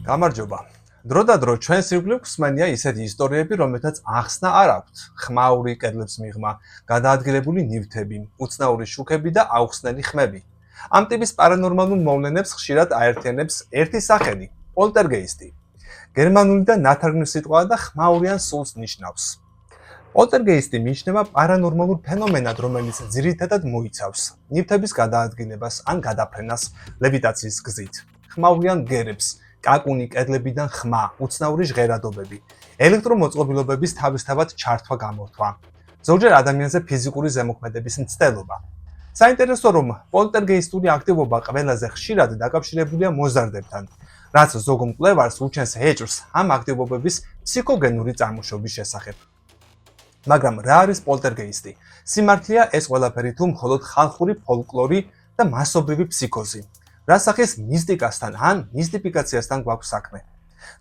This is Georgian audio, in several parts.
გამარჯობა. დრო და დრო ჩვენს ირგვლივ გვსმენია ისეთი ისტორიები, რომელთაც ახსნა არ აქვთ. ხმაური კედლებს მიღმა, გადაადგილებული ნივთები, უცნაური შუქები და აუხსნელი ხმები. ამ ტიპის პარანორმალურ მოვლენებს ხშირად აერთიანებს ერთი სახელი – პოლტერგეისტი. გერმანულიდან ნათარგმნი სიტყვა და ხმაურიან სულს ნიშნავს. პოლტერგეისტი მიიჩნევა პარანორმალურ ფენომენად, რომელიც ძირითადად მოიცავს ნივთების გადაადგილებას ან გადაფრენას ლევიტაციის გზით. ხმაურიან ბგერებს, კაკუნი კედლებიდან ხმა, უცნაური ჟღერადობები, ელექტრომოწყობილობების თავისთავად ჩართვა გამორთვა, ზოგჯერ ადამიანზე ფიზიკური ზემოქმედების მცდელობა. საინტერესო რომ პოლტერგეისტური აქტივობა ყველაზე ხშირად დაკავშირებულია მოზარდებთან, რაც ზოგ მკვლევარს უჩენს ეჭვს ამ აქტივობების ფსიქოგენური წარმოშობის შესახებ. მაგრამ რა არის პოლტერგეისტი? სიმართლეა ეს ყველაფერი თუ მხოლოდ ხალხური ფოლკლორი და მასობრივი ფსიქოზი? რა სახის მისტიკასთან ან მისტიფიკაციასთან გვაქვს საქმე?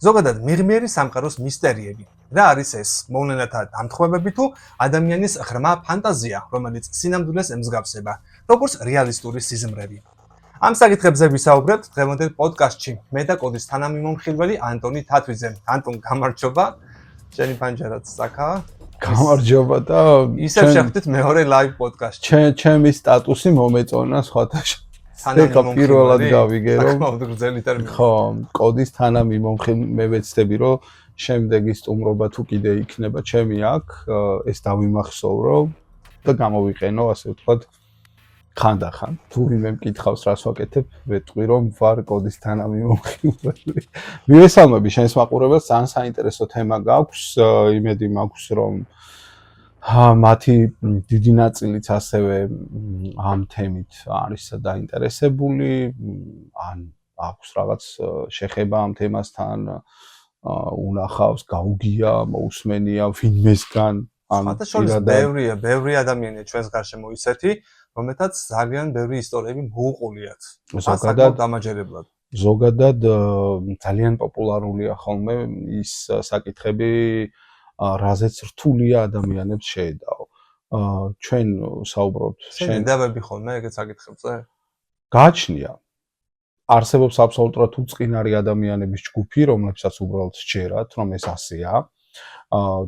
ზოგადად მიღმიერი სამყაროს მისტერიები. რა არის ეს? მოვლენათა დამთხოვებები თუ ადამიანის ღრმა ფანტაზია, რომელიც სინამდვილეს ემსგავსება, როგორც რეალისტური სიზმრები? ამ საკითხებზე ვისაუბრებთ დღევანდელ პოდკასტში. მე და კოდის თანამიმომხილველი ანტონი თათვიძე. ანტონ, გამარჯობა. შენი ფანჯარაც საკაა. გამარჯობა და ისევ შევხვდით მეორე ლაივ პოდკასტში. ჩემი სტატუსი მომეწონა სხვათა პირველად გავიგე რომ ხო, კოდის თანამიმომხილველი მე ვეცდები რომ შემდეგი სტუმრობა თუ კიდე იქნება ჩემი აქ, ეს დავიმახსოვრო და გამოვიყენო, ასე ვთქვათ, ხანდახან. თუ ვინმე მკითხავს რას ვაკეთებ, ვეტყვი რომ ვარ კოდის თანამიმომხილველი. მივესალმები შენს მაყურებელს, ძალიან საინტერესო თემა გაქვს, იმედი მაქვს რომ მათი დიდი ნაწილიც ასევე ამ თემით არის დაინტერესებული, ან აქვს რაღაც შეხება ამ თემასთან, უნახავს, გაუგია, მოусმენია ვინმესგან, ან ბევრი ადამიანია ჩვენს გარშემო ისეთი, რომელთაც ძალიან ბევრი ისტორიები მოუყოლიათ. ზოგადად დამაჯერებლად. ზოგადად ძალიან პოპულარულია ხოლმე ის საკითხები, რაზეც რთულია ადამიანებს შეედაო. ჩვენ საუბრობთ შენ დავები ხოლმე ეგეთ საკითხებზე? გააჩნია. არსებობს აბსოლუტურად უწყინარი ადამიანების ჯგუფი, რომლებსაც უბრალოდ სჯერათ, რომ ეს ასეა.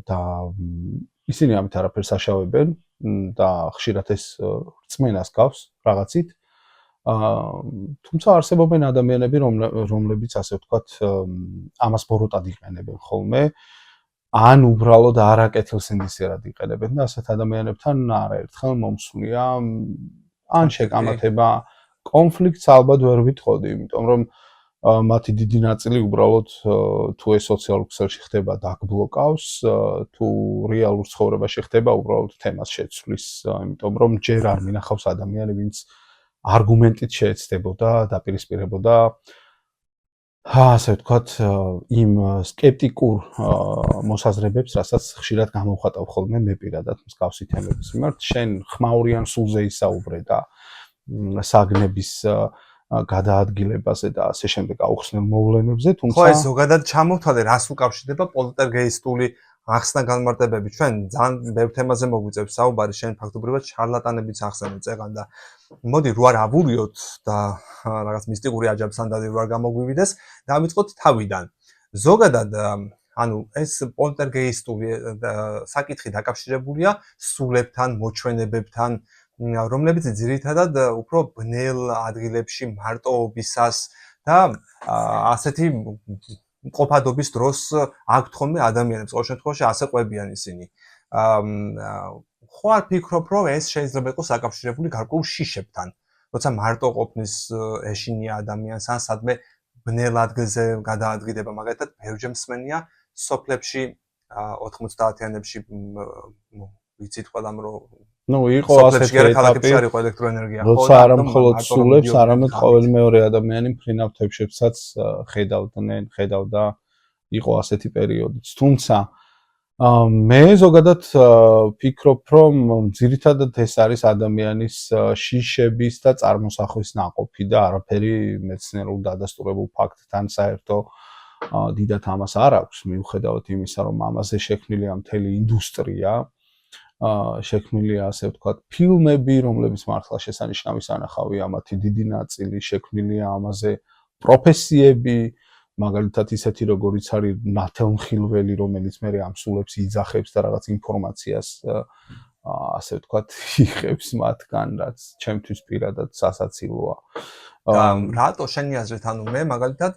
და ისინი ამით არაფერს აშავებენ და ხშირად ეს რწმენას გავს რაღაცით. თუმცა არსებობენ ადამიანები, რომლებიც ასე ვთქვათ, ამას ბოროტად იყენებენ ხოლმე. ან უბრალოდ არაკეთილსინდისიერად იყენებენ და ასეთ ადამიანებთან არაერთხელ მომსვლია ან შეკამათება, კონფლიქტს ალბათ ვერ ვითხოვდი, იმიტომ რომ მათი დიდი ნაწილი უბრალოდ თუ ეს სოციალურ ქსელში ხდება დაგბლოკავს, თუ რეალურ ცხოვრებაში ხდება უბრალოდ თემას შეცვლის, იმიტომ რომ ჯერ არ მინახავს ადამიანი, ვინც არგუმენტით შეეცდებოდა, დაპირისპირებოდა ასე ვთქვათ, იმ სკეპტიკურ მოსაზრებებს, რასაც ხშირად გამოვხატავ ხოლმე მე პირადად მსგავსი თემების მიმართ. შენ ხმაურიან სულზე ისაუბრე და საგნების გადაადგილებაზე და ასე შემდეგ აუხსნელ მოვლენებზე, თუმცა ხო, ეს ზოგადად ჩამოვთვალე, რას უკავშირდება პოლტერგეისტული ახსნა-განმარტებები. ჩვენ ძალიან ბევრ თემაზე მოგვიწევს საუბარი, შენ ფაქტობრივად შარლატანებიც ახსენე წეგან და მოდი რო არ ავურიოთ და რაღაც მისტიკური აჯანყსანდალი რო არ გამოგვივიდეს, დავიწყოთ თავიდან. ზოგადად, ანუ ეს პოლტერგეისტული საკითხი დაკავშირებულია სულებთან, მოჩვენებებთან, რომლებიც ძირითადად უფრო ბნელ ადგილებში მარტოობისას და ასეთი მყოფადობის დროს აქვთ ხოლმე ადამიანებს, ყოველ შემთხვევაში ასე ყვებიან ისინი. ხო არ ფიქრობ, რომ ეს შეიძლება იყოს დაკავშირებული გარკვეულ შიშებთან, როცა მარტო ყოფნის ეშინია ადამიანს ან სადმე ბნელ ადგილზე გადაადგილება, მაგალითად, ბევრჯერ მსმენია სოფლებში 90-იანებში ვიცით ყველამ რომ იყო ასეთი ეტაპი, როცა არა მხოლოდ სულებს, არამედ ყოველი მეორე ადამიანი მფრინავ თებშებსაც ხედავდა, იყო ასეთი პერიოდიც. თუმცა მე ზოგადად ფიქრობ, რომ ძირითადად ეს არის ადამიანის შიშების და წარმოსახვის ნაყოფი და არაფერი მეცნიერულ დადასტურებულ ფაქტთან საერთო დიდად ამას არ აქვს, მიუხედავად იმისა, რომ ამაზე შექმნილია მთელი ინდუსტრია. შექმნილია, ასე ვთქვათ, ფილმები, რომლებიც მართლა შესანიშნავი სანახავია, მათი დიდი ნაწილი შექმნილია ამაზე პროფესიები, მაგალითად ისეთი როგორიც არის ნათელმხილველი, რომელიც მე ამსულებს იძახებს და რაღაც ინფორმაციას ასე ვთქვათ, იღებს მათგან, რაც ჩემთვის პირადად სასაცილოა. და რატო შენი აზრით, ანუ მე მაგალითად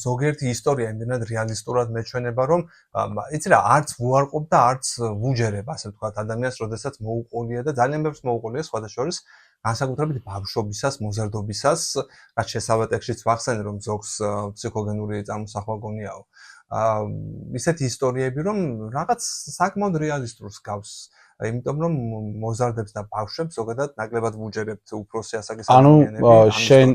ზოგიერთი ისტორია იმდენად რეალისტურად მეჩვენება, რომ იცი რა, არც ვუარყოფ და არც ვუჯერებ, ასე ვთქვათ, ადამიანს, როდესაც მოუყოლია და ძალიან ბევრს მოუყოლია სხვადასხვა განსაკუთრებით ბავშვობისას, მოზარდობისას, რაც შესავალ ტექსტშიც ვახსენე, რომ ზოგს ფსიქოგენური წარმოსახვა გონიაო. ისეთი ისტორიები, რომ რაღაც საკმაოდ რეალისტურს გავს. იმიტომ რომ მოზარდებს და ბავშვებს ზოგადად ნაკლებად ვუჯერებთ უფროსი ასაკის ადამიანები. ანუ შენ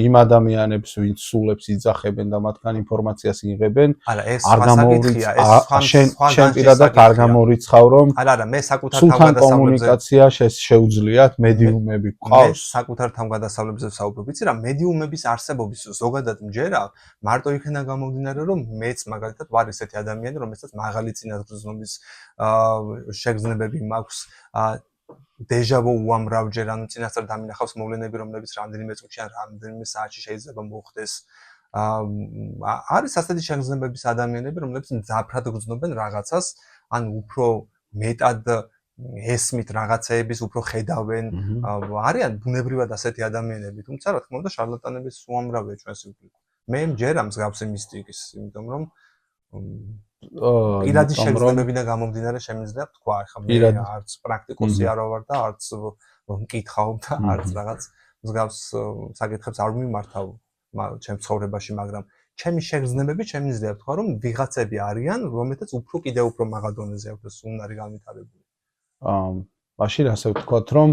იმ ადამიანებს, ვინც სულებს იძახებენ და მათგან ინფორმაციას იღებენ, არ გამორიცხავ, შენ პირადად არ გამორიცხავ, რომ არა, მე საკუთარ სულთან კომუნიკაცია შეუძლიათ, მედიუმები მე ყავს. საკუთარ თავგადასავლებზე ვსაუბრობ. იცი რა, მედიუმების არსებობის ზოგადად მჯერა, მარტო იქიდან გამომდინარე, რომ მეც მაგალითად ვარ ისეთი ადამიანი, რომელსაც მაღალი წინასწრობის შეგრძნებები მაქვს დეჟავუ უამრავჯერ, ანუ წინასწარ დამინახავს მოვლენები, რომლებიც რამდენიმე წუთში ან რამდენიმე საათში შეიძლება მოხდეს. არის ასეთი შეგრძნებების ადამიანები, რომლებიც მძაფრად გრძნობენ რაღაცას, ან უფრო მეტად ესმით რაღაცეების, უფრო ხედავენ. არიან ბუნებრივად ასეთი ადამიანები, თუმცა რა თქმა უნდა შარლატანების უამრავია ჩვენს სიკვდილში. მე მჯერა მსგავსი მისტიკის, იმიტომ რომ პირადი შეგრძნებებიდან გამომდინარე შემიძლია თქვა, ხა მე არც პრაქტიკოსი არ ვარ და არც მკითხავ და არც რაღაც მსგავს საკითხებს არ მიმართავ ჩემს ცხოვრებაში, მაგრამ ჩემი შეგრძნებები შემიძლია თქვა, რომ ვიღაცები არიან, რომელთაც კიდევ უფრო მაღალ დონეზე აქვს უნარი განვითარებული. მაშინ ასე ვთქვათ, რომ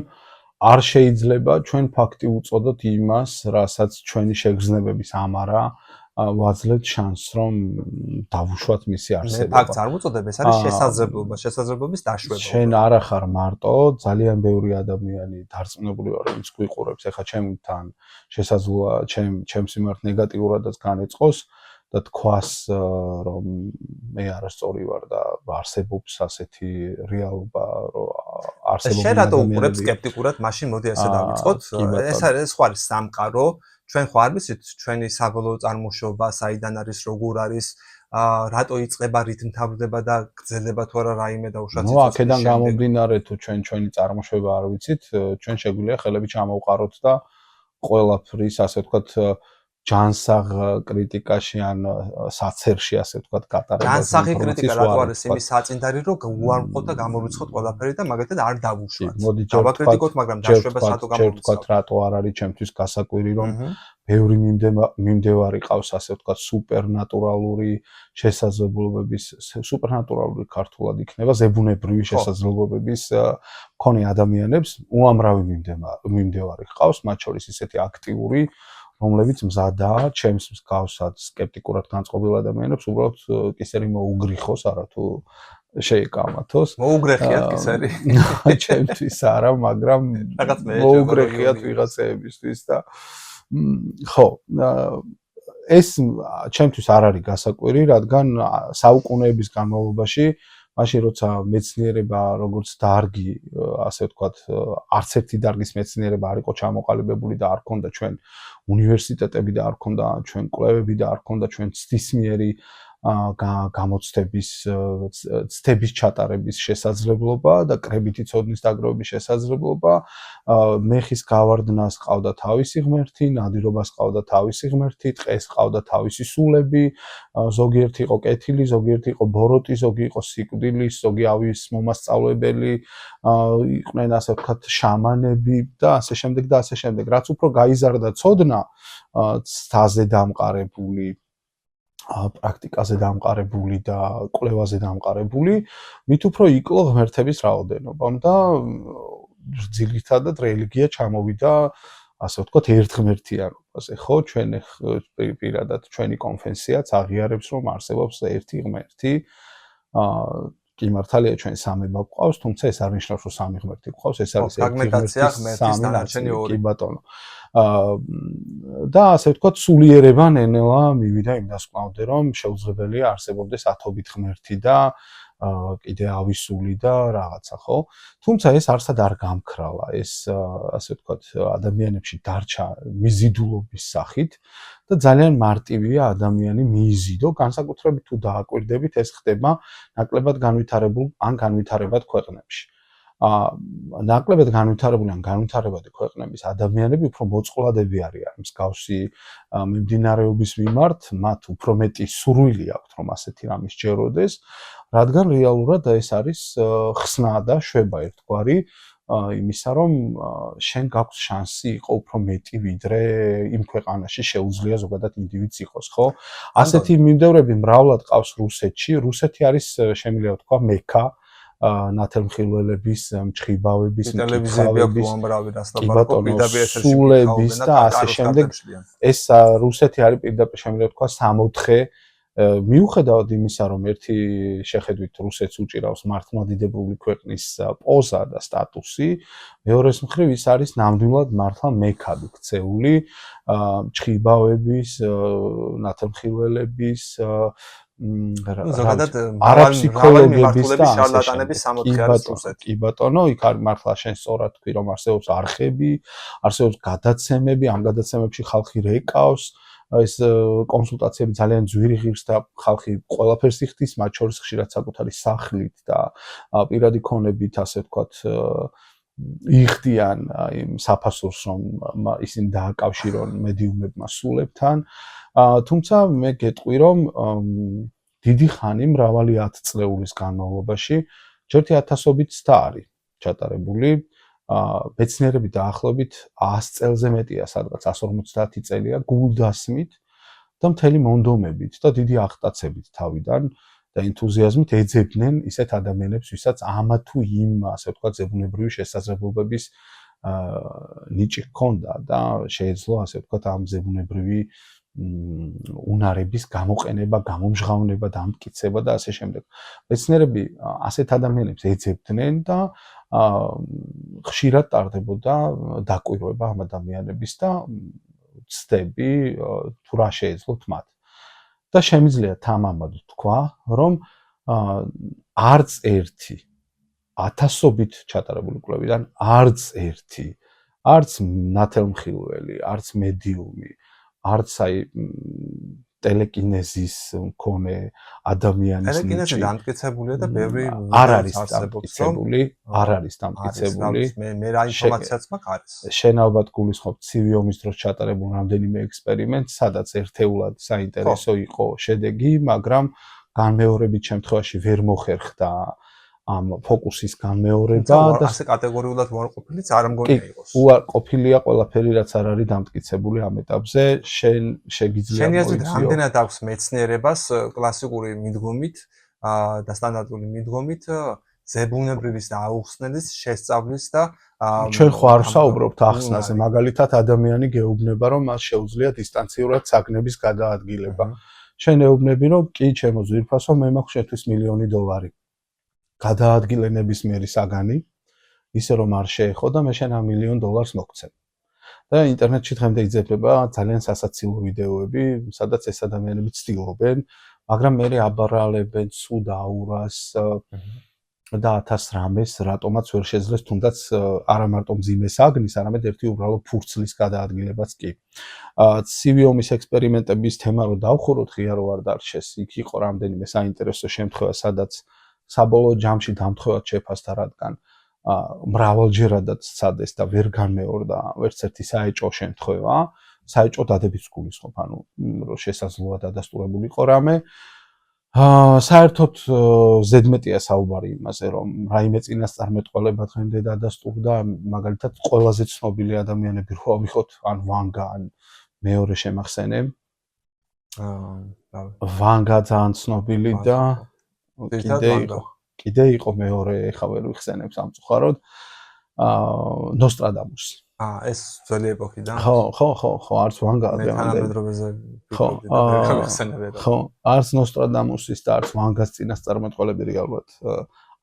არ შეიძლება ჩვენ ფაქტი უწოდოთ იმას, რასაც ჩვენი შეგრძნებების ამარა ვაძლევთ შანსს, რომ დავუშვათ მისი არსებობა. მე ფაქტს არ ვუწოდებ, ეს არის შესაძლებლობა, შესაძლებლობის დაშვება. შენ არ ახარ მარტო, ძალიან ბევრი ადამიანი დარწმუნებული ვარ, ვინც გვიყურებს, ეხლა ჩემთან შესაძლოა ჩემს მიმართ ნეგატიურადაც განეწყოს და თქვას, რომ მე არასწორი ვარ და არსებობს ასეთი რეალობა, რომ არსებობს. შენ რატო უყურებ სკეპტიკურად, მაშინ მოდი ასე დავიწყოთ. ეს ხო არის სამყარო. ჩვენ ხო არ ვიცით ჩვენი საბოლოო წარმოშობა, საიდან არის, როგორ არის, რატო იწყება, რით მთავრდება და გრძელდება თუ არა რაიმე და უშუალოდ სიცოცხლის. აქედან გამომდინარე თუ ჩვენი წარმოშობა არ ვიცით, ჩვენ შეგვიძლია ხელები ჩამოვყაროთ და ყველაფრის, ასე ვთქვათ, ჯანსაღ კრიტიკაში ან საცერში, ასე ვთქვათ, გატარებას. ჯანსაღი კრიტიკა რატო არის იმის საწინდარი, რომ უარყოფოთ და გამორიცხოთ ყველაფერი და მაგათად არ დავუშვათ. დავაკრიტიკოთ, მაგრამ დაშვებას რატო გამორიცხავთ? რატო არ არის ჩემთვის გასაკვირი, რომ ბევრი მიმდევარი ყავს, ასე ვთქვათ, სუპერნატურალური შესაძლებლობების, სუპერნატურალური ქართულად იქნება ზებუნებრივი შესაძლებლობების მქონე ადამიანებს უამრავი მიმდევარი ყავს, მათ შორის ისეთი აქტიური, რომლებიც მზადაა ჩემს მსგავსად სკეპტიკურად განწყობილ ადამიანებს უბრალოდ კისერი მოუგრიხოს, არათუ შეეკამათოს. მოუგრეხიათ კისერი. ჩემთვის არა, მაგრამ მოუგრეხიათ ვიღაცეებისთვის და ხო, ეს ჩემთვის არ არის გასაკვირი, რადგან საუკუნეების განმავლობაში, მაშინ როცა მეცნიერება როგორც დარგი, ასე ვთქვათ, არც ერთი დარგის მეცნიერება არ იყო ჩამოყალიბებული და არ ქონდა ჩვენ უნივერსიტეტები და არ ქონდა ჩვენ კვლევები და არ ქონდა ჩვენ ცდისმიერი გამოცდების ცდების ჩატარების შესაძლებლობა და კრებითი ცოდნის დაგროვების შესაძლებლობა, მეხის გავარდნას ყავდა თავისი ღმერთი, ნადირობას ყავდა თავისი ღმერთი, ტყეს ყავდა თავისი სულები, ზოგიერთი იყო კეთილი, ზოგიერთი იყო ბოროტი, ზოგი იყო სიკვდილის, ზოგი ავის მომასწავლებელი, იყვნენ ასე ვთქვათ შამანები და ასე შემდეგ და ასე შემდეგ. რაც უფრო გაიზარდა ცოდნა ცდაზე დამყარებული, პრაქტიკაზე დამყარებული და კვლევაზე დამყარებული, მით უფრო იკლო ღმერთების რაოდენობა და ძირითადად რელიგია ჩამოვიდა, ასე ვთქვათ, ერთღმერთიანობაზე. ხო, ჩვენ პირადად ჩვენი კონფესიაც აღიარებს, რომ არსებობს ერთი ღმერთი. კი მართალია ჩვენ სამება გვყავს, თუმცა ეს არ ნიშნავს, რომ სამი ღმერთი გვყავს, ეს არის ერთი ღმერთი, სამი დანარჩენი ორი. კი ბატონო. და ასე ვთქვათ, სულიერება ნენელა მივიდა იმ დასკვნამდე, რომ შეუძლებელია არსებობდეს ათობით ღმერთი და კიდე ავისული და რაღაცა, ხო? თუმცა ეს არსად არ გამქრალა, ეს ასე ვთქვათ, ადამიანებში დარჩა მიზიდულობის სახით და ძალიან მარტივია ადამიანი მიიზიდო, განსაკუთრებით თუ დააკვირდებით, ეს ხდება ნაკლებად განვითარებულ ან განვითარებად ქვეყნებში. ნაკლებად განვითარებული ან განვითარებადი ქვეყნების ადამიანები უფრო მოწყვლადები არიან მსგავსი მიმდინარეობის მიმართ, მათ უფრო მეტი სურვილი აქვთ, რომ ასეთი რამე სჯეროდეს, რადგან რეალურად ეს არის ხსნა და შვება ერთგვარი იმისა, რომ შენ გაქვს შანსი იყო უფრო მეტი, ვიდრე იმ ქვეყანაში შეუძლია ზოგადად ინდივიდს იყოს, ხო? ასეთი მიმდევრები მრავლად ყავს რუსეთში. რუსეთი არის შემიძლია ვთქვა მექა ნათელმხილველების, მჩხიბავების, სულების და ასე შემდეგ. ეს რუსეთი არის პირდაპირ შემიძლია ვთქვა 64 მიუხედავად იმისა, რომ ერთი შეხედვით რუსეთს უჭირავს მართლმადიდებლური ქვეყნის პოზა და სტატუსი, მეორეს მხრივ ის არის ნამდვილად მართლა მექად ქცეული მჩხიბავების, ნათელმხილველების ზოგადად არაფსიქოლოგების და შარლატანების სამოთხე არის რუსეთი. კი ბატონო, იქ არის მართლა შენ სწორად თქვი, რომ არსებობს არხები, არსებობს გადაცემები, ამ გადაცემებში ხალხი რეკავს, ეს კონსულტაციები ძალიან ძვირი ღირს და ხალხი ყველაფერს იხდის, მათ შორის ხშირად საკუთარი სახლით და პირადი ქონებით, ასე ვთქვათ, იხდიან იმ საფასურს, რომ ისინი დააკავშირონ მედიუმებმა სულებთან. თუმცა მე გეტყვი, რომ დიდი ხანი, მრავალი 10 წლეულის განმავლობაში, ჯერთი ათასობით ცდა არის ჩატარებული. მეცნიერები დაახლოებით 100 წელზე მეტია, სადღაც 150 წელია გულდასმით და მთელი მონდომებით და დიდი აღტაცებით თავიდან და ენთუზიაზმით ეძებდნენ ისეთ ადამიანებს, ვისაც ამა თუ იმ, ასე ვთქვათ, ზებუნებრივი შესაძლებლობების ნიჭი ჰქონდა და შეეძლო, ასე ვთქვათ, ამ ზებუნებრივი უნარების გამოყენება, გამომჟღავნება, დამტკიცება და ასე შემდეგ. მეცნიერები ასეთ ადამიანებს ეძებდნენ და ხშირად ტარდებოდა დაკვირვება ამ ადამიანების და ცდები თუ რა შეეძლოთ მათ. და შემიძლია თამამად თქვა, რომ არც ერთი ათასობით ჩატარებული კვლევიდან არც ერთი, არც ნათელმხილველი, არც მედიუმი, არც აი ტელეკინეზის მქონე ადამიანის ტელეკინეზი დამტკიცებულია და ბევრი არ არის დამტკიცებული, არ არის დამტკიცებული. მე რა ინფორმაციაც მაქვს არის. შენ ალბათ გულისხმობ ცივი ომის დროს ჩატარებულ რამდენიმე ექსპერიმენტს, სადაც ერთეულად საინტერესო იყო შედეგი, მაგრამ განმეორებით შემთხვევაში ვერ მოხერხდა ამ ფოკუსის განმეორება და ასე კატეგორიულად უარყოფილიც არ მგონია იყოს. უარყოფილია ყველაფერი, რაც არ არის დამტკიცებული ამ ეტაპზე, შენ შეგიძლია შენი აზრით რამდენად აქვს მეცნიერებას კლასიკური მიდგომით და სტანდარტული მიდგომით ზებუნებრივის და აუხსნელის შესწავლის და ჩვენ ხო არ ვსაუბრობთ ახსნაზე, მაგალითად ადამიანი გეუბნება, რომ მას შეუძლია დისტანციურად საგნების გადაადგილება. შენ ეუბნები, რომ კი, ჩემო ძვირფასო, მე მაქვს შენთვის $1,000,000. გადაადგილე ნებისმიერი საგანი, ისე რომ არ შეეხო და მე შენ ამ $1,000,000 მოგცემ. და ინტერნეტში დღემდე იძებნება ძალიან სასაცილო ვიდეოები, სადაც ეს ადამიანები ცდილობენ, მაგრამ მე აბარალებენ სულ აურას და 1000 რამეს, რატომაც ვერ შეძლეს თუნდაც არა მარტო მძიმე საგნის, არამედ ერთი უბრალო ფურცლის გადაადგილებაც კი. ცივი ომის ექსპერიმენტების თემა რო დავხუროთ, ღია რო არ დარჩეს, იქ იყო რამდენიმე საინტერესო შემთხვევა, სადაც საბოლოო ჯამში დამთხოვად შეფასდა, რადგან მრავალჯერადაც სცადეს და ვერ განმეორდა ვერც ერთი საეჭვო შემთხვევა, საეჭვო დადებიც გულისხმობ, ანუ რომ შესაძლოა დადასტურებული იყო რამე. საერთოდ ზედმეტია საუბარი იმაზე, რომ რაიმე წინასწარმეტყველება დღემდე დადასტურდა, მაგალითად ყველაზე ცნობილი ადამიანები რო ავიხოთ, ან ვანგა, ან მეორე შემახსენე. ვანგა ძალიან ცნობილი და კიდე იყო მეორე, ეხა ვერ ვიხსენებ სამწუხაროდ. ნოსტრადამუსი. ეს ძველი ეპოქიდან. ხო, არც ვანგა თანამედროვეზე ხო, არც ნოსტრადამუსის და არც ვანგას წინასწარმეტყველები რეალურად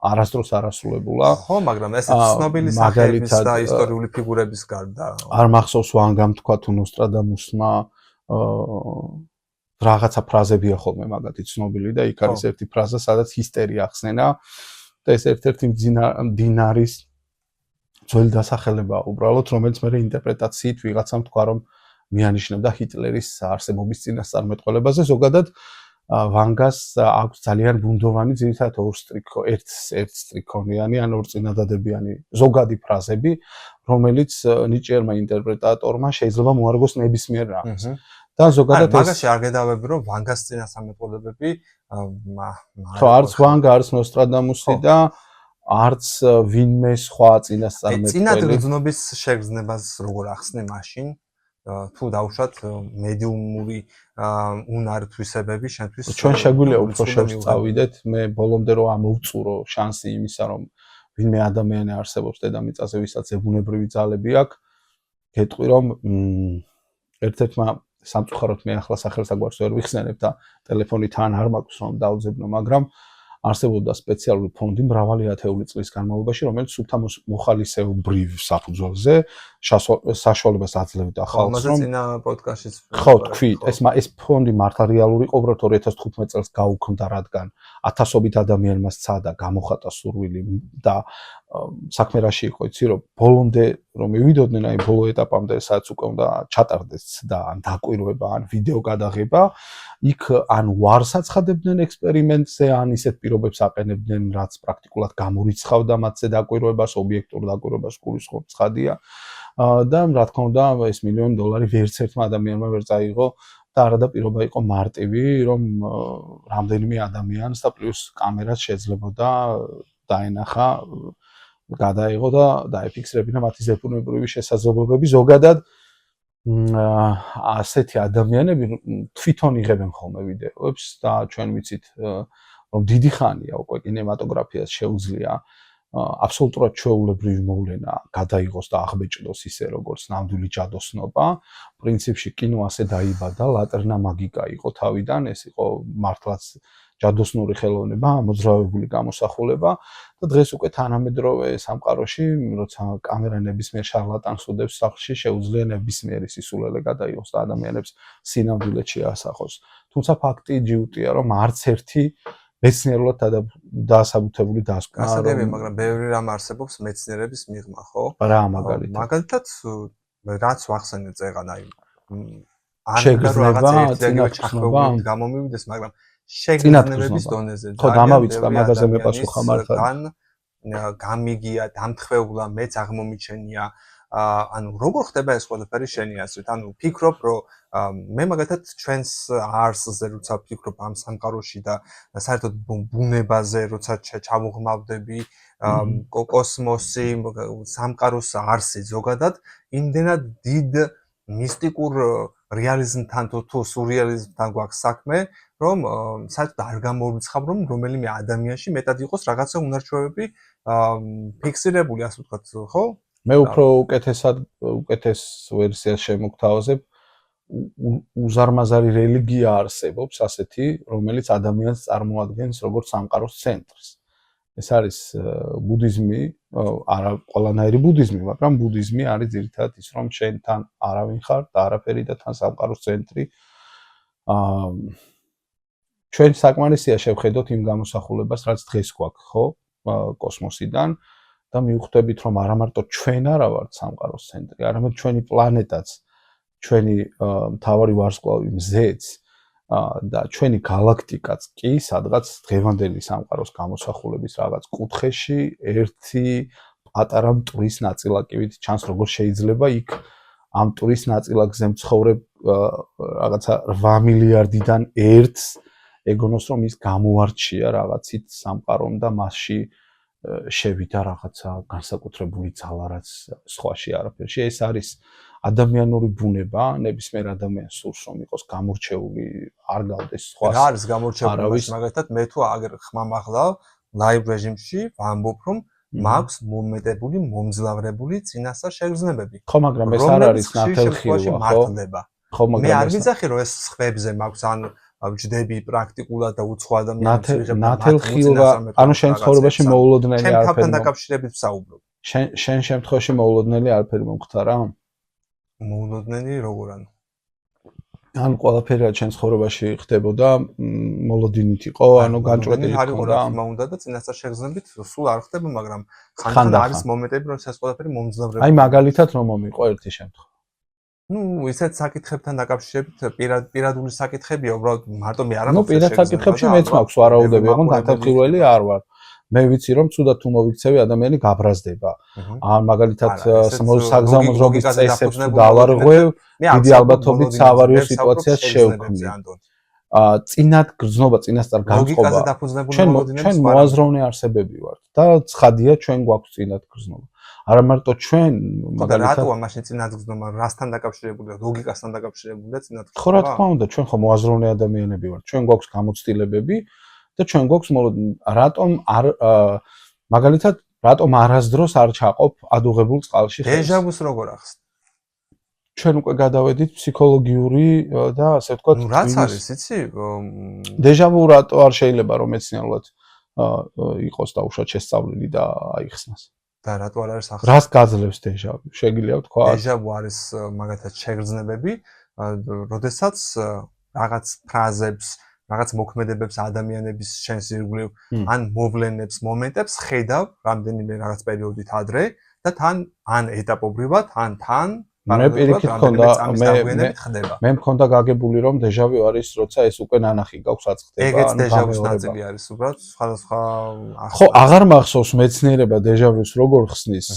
არასდროს არ ასრულებულა. ხო, მაგრამ ესეც ცნობილი სახელების და ისტორიული ფიგურების გარდა არ მახსოვს ვანგამ თქვა თუ ნოსტრადამუსმა რაღაცა ფრაზებია ხოლმე მაგათი ცნობილი და იქ არის ერთი ფრაზა, სადაც ჰისტერია ახსენა და ეს ერთ-ერთი მდინარის ძველი დასახელებაა უბრალოდ, რომელიც მე ინტერპრეტაციით ვიღაცამ თქვა რომ მიანიშნებდა ჰიტლერის არსებობის წინასწარმეტყველებაზე. ზოგადად ვანგას აქვს ძალიან ბუნდოვანი ძირითადად ერთ სტრიქონიანი ან ორწინადადებიანი ზოგადი ფრაზები, რომელიც ნიჭიერმა ინტერპრეტატორმა შეიძლება მოარგოს ნებისმიერ რამეს. და ზოგადად ეს მაგაში არ გედავები რომ ვანგას წინასწარმეტყველებები ხო არც ვანგა, არც ნოსტრადამუსი და არც ვინმე სხვა წინასწარმეტყველი. წინადღწნობის შეგრძნებას როგორ ახსნე მაშინ თუ დავუშვათ მედიუმური უნართვისებები შენთვის ჩვენ შეგვიძლია უფრო შორს წავიდეთ მე ბოლომდე რომ ამოვწურო შანსი იმისა რომ ვინმე ადამიანი არსებობს დედამიწაზე ვისაც ზებუნებრივი ძალები აქვს გეტყვი რომ ერთ-ერთმა სამწუხაროდ მე ახლა სახელსაგვარს ვერ ვიხსენებ და ტელეფონი თან არ მაქვს რომ დავძებნო მაგრამ არსებობდა სპეციალური ფონდი მრავალი ათეული წლის განმავლობაში რომელიც სუფთა მოხალისეობრივ საფუძველზე საშუალებას აძლევდა ხალხს რომ წინა პოდკასტშიც ხო თქვით ეს ფონდი მართლა რეალური იყო უბრალოდ 2015 წელს გაუქმდა რადგან ათასობით ადამიანმა სცადა გამოხატა სურვილი და საქმე რაში იყო იცი რომ ბოლომდე რომ მივიდოდნენ აი ბოლო ეტაპამდე სადაც უკვე უნდა ჩატარდეს და ან დაკვირვება ან ვიდეო გადაღება იქ ან ვარს აცხადებდნენ ექსპერიმენტზე ან ისეთ პირობებს აყენებდნენ რაც პრაქტიკულად გამორიცხავდა მათზე დაკვირვებას ობიექტურ დაკვირვებას გულისხმობ ცხადია და რა თქმა უნდა ეს $1,000,000 ვერც ერთმა ადამიანმა ვერ წაიღო და არადა პირობა იყო მარტივი რომ რამდენიმე ადამიანს და პლუს კამერას შეძლებოდა დაენახა გადაიღო და დაეფიქსირებინა მათი ზებუნებრივი შესაძლებლობები ზოგადად ასეთი ადამიანები თვითონ იღებენ ხოლმე ვიდეოებს და ჩვენ ვიცით რომ დიდი ხანია უკვე კინემატოგრაფიას შეუძლია აბსოლუტურად ჩვეულებრივი მოვლენა გადაიღოს და აღბეჭდოს ისე როგორც ნამდვილი ჯადოსნობა პრინციპში კინო ასე დაიბადა ლატერნა მაგიკა იყო თავიდან ეს იყო მართლაც ჯადოსნური ხელოვნება მოძრავებული გამოსახულება და დღეს უკვე თანამედროვე სამყაროში როცა კამერა ნებისმიერ შარლატანს უდევს სახლში შეუძლია ნებისმიერი სისულელე გადაიღოს და ადამიანებს სინამდვილედ შეასახოს თუმცა ფაქტი ჯიუტია რომ არც ერთი მეცნიერულად დაასაბუთებული დასკვნა გასაგებია მაგრამ ბევრი რამ არსებობს მეცნიერების მიღმა ხო რა მაგალითად მაგალითად რაც ვახსენე წეგან აი შეგრძნება წინათგრძნობა გამომივიდეს მაგრამ შეგრძნებების დონეზე ხო დამავიწყდა მაგაზე მეპასუხა მართლა გამიგია დამთხეულა მეც აღმომიჩენია ანუ როგორ ხდება ეს ყველაფერი შენი აზრით ანუ ფიქრობ რომ მე მაგათაც ჩვენს არსზე როცა ფიქრობ ამ სამყაროში და საერთოდ ბუნებაზე როცა ჩავუღმავდები კოსმოსი სამყაროს არსი ზოგადად იმდენად დიდ მისტიკურ რეალიზმთან თუ სურეალიზმთან გვაქვს საქმე რომ საერთოდ არ გამორიცხავ რომ რომელიმე ადამიანში მეტად იყოს რაღაცა უნარჩვევები ფიქსირებული ასე ვთქვათ ხო მე უფრო უკეთეს ვერსიას შემოგთავაზებ უზარმაზარი რელიგია არსებობს ასეთი რომელიც ადამიანს წარმოადგენს როგორც სამყაროს ცენტრს ეს არის ბუდიზმი არა ყველანაირი ბუდიზმი მაგრამ ბუდიზმი არის ძირითადად ის რომ შენ თან არავინ ხარ და არაფერი და თან სამყაროს ცენტრი ჩვენ საკმარისია შევხედოთ იმ გამოსახულებას რაც დღეს გვაქვს ხო კოსმოსიდან და მივხვდებით რომ არა მარტო ჩვენ არა ვართ სამყაროს ცენტრი არამედ ჩვენი პლანეტაც ჩვენი მთავარი ვარსკვლავი მზეც და ჩვენი galaktikაც კი სადღაც დღევანდელი სამყაროს გამოსახულების რაღაც კუთხეში ერთი პატარა მტვრის ნაწილაკივით ჩანს როგორ შეიძლება იქ ამ მტვრის ნაწილაკზე მცხოვრებ რაღაცა 8 მილიარდიდან ერთს ეგონოს რომ ის გამოარჩია რაღაცით სამყარომ და მასში შევიდა რაღაცა განსაკუთრებული ძალა რაც სხვაში არაფერში ეს არის ადამიანური ბუნება ნებისმიერ ადამიანს სურს რომ იყოს გამორჩეული არ გავდეს სხვა რა არის გამორჩეული მაგალითად მე თუ აგერ ხმამაღლა ლაივ რეჟიმში ვამბობ რომ მაქვს მომეტებული მომძლავრებული წინასწარ შეგრძნებები ხო მაგრამ ეს არ არის ნათელხილვა ხო მაგრამ მე არ ვიცახი რომ ეს სხვებზე მაქვს ან ვჯდები პრაქტიკულად და უცხო ადამიანებს ნათელხილვა, ანუ შენ ცხოვრებაში მოულოდნელი ჩემ არაფერი თავთან დაკავშირებით ვსაუბრობ. შენ შემთხვევაში მოულოდნელი არაფერი მომხდარა? მოულოდნელი როგორ ანუ? ანუ ყველაფერი რაც შენ ცხოვრებაში ხდებოდა, მოლოდინით იყო, ანუ განჭვრეტილი ჰქონდა. რა უნდა და წინასწარ შეგრძნებით სულ არ ხდება, მაგრამ ხანდახან არის მომენტები, რომ ეს ყველაფერი მომძლავრდება. აი მაგალითად რომ მომიყო ერთი შემთხვევა. ნუ ისეთ საკითხებთან დაკავშირებით პირადული საკითხებია, უბრალოდ მარტო მე არ ნუ პირად საკითხებში მეც მაქვს ვარაუდები, ოღონდ განთავხილველი არ ვარ. მე ვიცი რომ თუდად თუ მოვიქცევი ადამიანი გაბრაზდება. ან მაგალითად საგზავნო დროგის წესებს თუ დავარღვევ, დიდი ალბათობით საავარიო სიტუაციას შევქმნი. წინათ გრძნობა, წინასწარ განწყობა. ჩვენ მოაზროვნე არსებები ვართ და ცხადია ჩვენ გვაქვს წინათ გრძნობა. არა მარტო ჩვენ მაგალითად რატოა მაშინ წინათ გრძნობა რასთან დაკავშირებულია, ლოგიკასთან დაკავშირებულია წინათ გრძნობა? ხო რა თქმა უნდა, ჩვენ ხო მოაზროვნე ადამიანები ვართ. ჩვენ გვაქვს გამოცდილებები და ჩვენ გვაქვს რატომ არ მაგალითად რატომ არასდროს არ ჩაყოფ ადუღებულ წყალში ხელს? დეჟავუს როგორ ახსნ? ჩვენ უკვე გადავედით ფსიქოლოგიური და ასე ვთქვათ, ნუ რაც არის, იცი? დეჟავუ რატო არ შეიძლება რომ მეცნიერულად იყოს დაუშვათ შესწავლილი და აიხსნას? და რატო არ არის ახსნა? რას გაძლევს დეჟავუ? შეგიძლია ვთქვა? დეჟავუ არის მაგათაც შეგრძნებები, როდესაც რაღაც ფრაზებს, რაღაც მოქმედებებს ადამიანების შენს ირგვლივ ან მოვლენებს, მომენტებს ხედავ რამდენიმე რაღაც პერიოდით ადრე და თან ან ეტაპობრივად, ან თან მე პირიქით მქონდა მე მქონდა გაგებული რომ დეჟავუ არის როცა ეს უკვე ნანახი გაქვს აწყდება ეგეც დეჟავუს ნაწილი არის უბრალოდ სხვადასხვა ხო აღარ მახსოვს მეცნიერება დეჟავუს როგორ ხსნის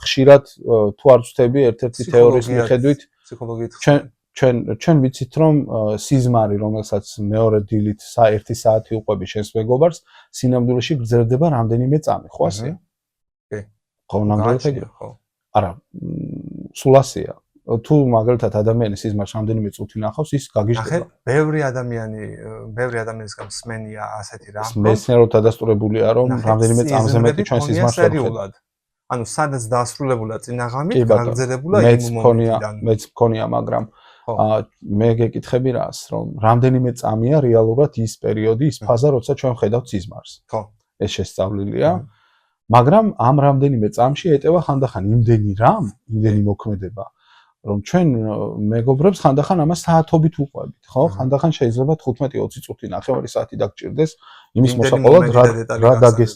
ხშირად თუ არ ვწდები ერთ-ერთი თეორიის მიხედვით ფსიქოლოგიით ჩვენ ვიცით რომ სიზმარი რომელსაც მეორე დილით 1 საათი უყვები შენს მეგობარს სინამდვილეში გრძელდება რამდენიმე წამი ხო ასეა? კი ხო ნამდვილად ეგრე ხო არა სულ ასეა თუ მაგალითად ადამიანის სიზმარს რამდენიმე წუთი ნახავს ის გაგიჟდება ბევრი ადამიანისგან მსმენია ასეთი რამ მეცნიერულად დადასტურებულია რომ რამდენიმე წამზე მეტი ჩვენ სიზმარს ვხედავთ ანუ სადაც დაასრულებულა წინაღამით გაგრძელებულა იმ მომენტიდან მეც მქონია მაგრამ მე გეკითხები რას რომ რამდენიმე წამია რეალურად ის პერიოდი ის ფაზა როცა ჩვენ ვხედავთ სიზმარს ხო ეს შესწავლილია მაგრამ ამ რამდენიმე წამში ეტევა ხანდახან იმდენი მოქმედება რომ ჩვენ მეგობრებს ხანდახან ამას საათობით უყვებით ხო ხანდახან შეიძლება 15-20 წუთი ნახევარი საათი დაგჭირდეს იმის მოსაყოლად რა დაგეს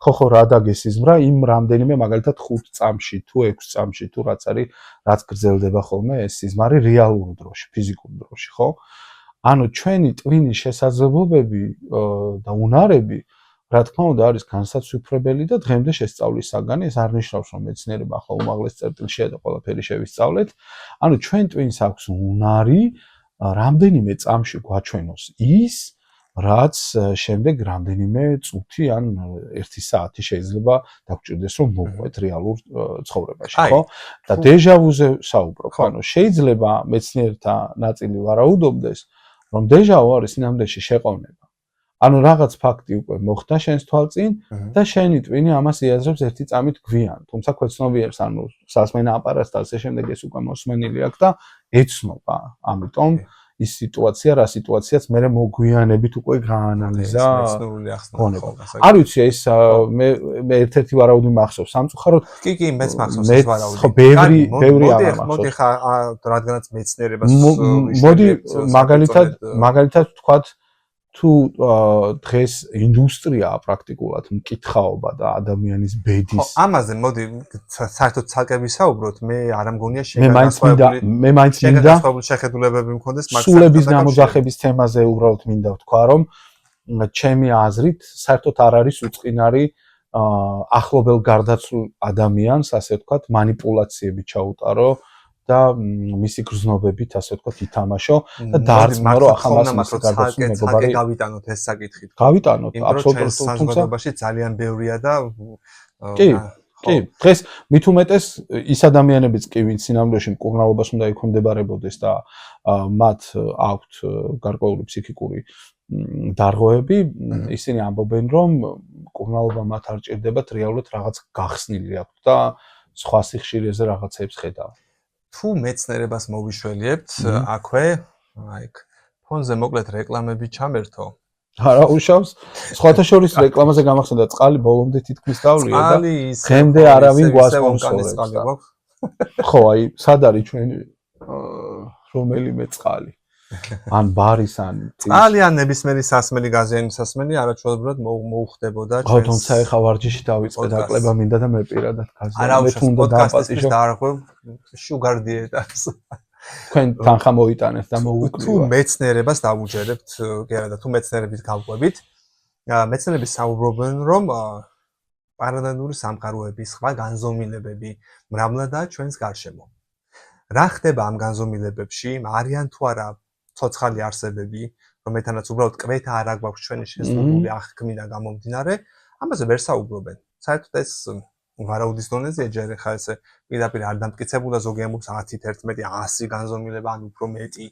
ხო რა დაგესიზმრა იმ რამდენიმე მაგალითად 5 წამში თუ 6 წამში თუ რაც არის რაც გრძელდება ხოლმე ეს სიზმარი რეალურ დროში ფიზიკურ დროში ხო ანუ ჩვენი ტვინის შესაძლებლობები და უნარები რა თქმა უნდა არის განსაცვიფრებელი და დღემდე შესწავლის საგანი ეს არ ნიშნავს რომ მეცნიერება ახლა უმაღლეს წერტილშია და ყველაფერი შევისწავლეთ ანუ ჩვენ ტვინს აქვს უნარი რამდენიმე წამში გვაჩვენოს ის რაც შემდეგ რამდენიმე წუთი ან 1 საათი შეიძლება დაგჭირდეს რომ მოვყვეთ რეალურ ცხოვრებაში ხო და დეჟავუზე საუბრობ ანუ შეიძლება მეცნიერთა ნაწილი ვარაუდობდეს რომ დეჟავუ არის ნამდვილში შეყოვნება ანუ რაღაც ფაქტი უკვე მოხდა შენს თვალწინ და შენი ტვინი ამას იაზრებს 1 წამით გვიან. თუმცა ქვეცნობიერს ანუ სასმენა აპარატს და ასე შემდეგ ეს უკვე მოსმენილი აქვს და ეცნობა. ამიტომ ის სიტუაცია რა სიტუაციაც მე მოგვიანებით უკვე გაანალიზა. არ ვიცი ეს მე ერთ-ერთი ვარაუდი მახსოვს სამწუხაროდ. კი მეც მახსოვს ეს ვარაუდი. ხო ბევრი აღარ მახსოვს. მოდი ხა რადგანაც მეცნიერებას მოდი მაგალითად ვთქვათ თუ დღეს ინდუსტრია პრაქტიკულად მკითხაობა და ადამიანის ბედის ამაზე მოდი საერთოდ ცალკე ვისაუბროთ მე არ მგონია მე მაინც მინდა შეხედულებები მქონდეს მაგრამ სულების გამოძახების თემაზე უბრალოდ მინდა ვთქვა რომ ჩემი აზრით საერთოდ არ არის უწყინარი ახლობელ გარდაცვლილ ადამიანს ასე ვთქვათ манипуляციები ჩაუტარო და მისი გრძნობებით ასე ვთქვათ ითამაშო და დაარწმუნო რომ ახლა მას გარდაცვლილ მეგობარი გავიტანოთ ეს საკითხი გავიტანოთ აბსოლუტურად თუმცა ძალიან ბევრია და კი დღეს მით უმეტეს ის ადამიანებიც კი ვინც სინამდვილეში მკურნალობას უნდა ექვემდებარებოდეს და მათ აქვთ გარკვეული ფსიქიკური დარღვევები ისინი ამბობენ რომ მკურნალობა მათ არ ჭირდებათ რეალურად რაღაც გახსნილი აქვთ და სხვა სიხშირეზე რაღაცებს ხედავთ თუ მეცნიერებას მოვიშველიებთ აქვე აი ფონზე მოკლედ რეკლამები ჩამერთო. არა უშავს. სხვათა შორის რეკლამაზე გამახსენდა წყალი ბოლომდე თითქმის დავლია და დღემდე არავინ გვასპონსორებს. ხო, აი, სად არის ჩვენი რომელიმე წყალი? ან ბარის ან წყალი ან ნებისმიერი სასმელი გაზიანი სასმელი არაჩვეულებრივად მოუხდებოდა ჩვენს. ხო, თუმცა ეხა ვარჯიში დავიწყე დაკლება მინდა და მე პირადად გაზიანი. მე თუნდა დაპატიჟო. დაარღვევ შუგარ დიეტას. თქვენ თანხა მოიტანეთ და მოუკვლივა. თუ მეცნიერებას დავუჯერებთ, გერა და თუ მეცნიერებით გავყვებით, მეცნიერები საუბრობენ, რომ პარალელური სამყაროები, სხვა განზომილებები მრავლადაა ჩვენს გარშემო. რა ხდება ამ განზომილებებში? არიან თუ არა ცოცხალი არსებები, რომელთანაც უბრალოდ კვეთა არ აგვაქვს ჩვენი შესრულებული აღქმიდან გამომდინარე, ამაზე ვერ საუბრობენ. საერთოდ ეს ვარაუდის დონეზე ჯერ ხა ესე პირდაპირ არ დამტკიცებულა ზოგი ამბობს 10, 11, 100 განზომილება ან უფრო მეტი,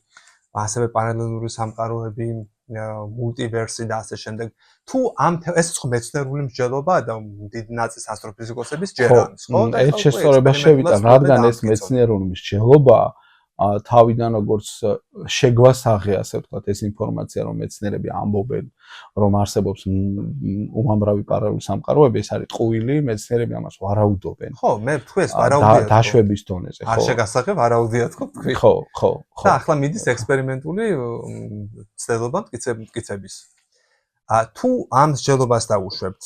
ასევე პარალელური სამყაროები, მულტივერსი და ასე შემდეგ. თუ ამ ეს ხო მეცნიერული მსჯელობაა და დიდი ნაწილი ასტროფიზიკოსების ჯერამის, ხო? ეს შესწორება შევიტან, რადგან ეს მეცნიერული მსჯელობაა, თავიდან როგორც შეგვასაღე, ასე ვთქვათ, ეს ინფორმაცია, რომ მეცნიერები ამბობენ, რომ არსებობს უამრავი პარალელური სამყაროები, ეს არის ტყუილი, მეცნიერები ამას ვარაუდობენ. ხო, მე ვთქვი ეს ვარაუდია. დაშვების დონეზე, ხო. არ შეგასაღე ვარაუდია თქო თქვი. ხო. და ახლა მიდის ექსპერიმენტული ცდელობა მტკიცების. თუ ამ მსჯელობას დავუშვებთ,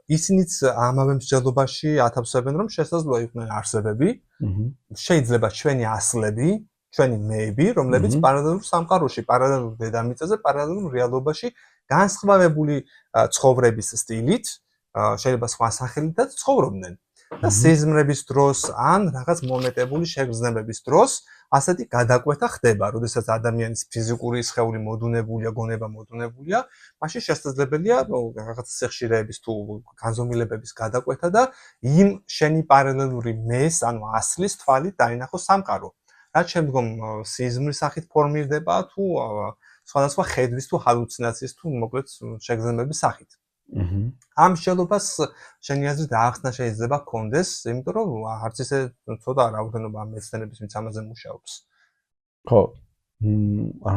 ისინიც ამავე მსჯელობაში ათავსებენ, რომ შესაძლოა იყვნენ არსებები, შეიძლება ჩვენი ასლები, ჩვენი მეები, რომლებიც პარალელურ სამყაროში, პარალელურ დედამიწაზე, პარალელურ რეალობაში განსხვავებული ცხოვრების სტილით, შეიძლება სხვა სახელითაც ცხოვრობდნენ. და სიზმრების დროს ან რაღაც მომეტებული შეგრძნებების დროს ასეთი გადაკვეთა ხდება, როდესაც ადამიანის ფიზიკური სხეული მოდუნებულია, გონება მოდუნებულია, მაშინ შესაძლებელია რაღაც სიხშირეების თუ განზომილებების გადაკვეთა და იმ შენი პარალელური მეს, ანუ ასლის თვალით დაინახოს სამყარო. რაც შემდგომ სიზმრის სახით ფორმირდება თუ სხვადასხვა ხედვის თუ ჰალუცინაციის თუ მოკლედ შეგრძნებების სახით. ამ მსჯელობას შენი აზრით ახსნა შეიძლება გქონდეს, იმიტომ რომ არც ისე ცოტა რაოდენობა მეცნიერების ვინც ამაზე მუშაობს. ხო.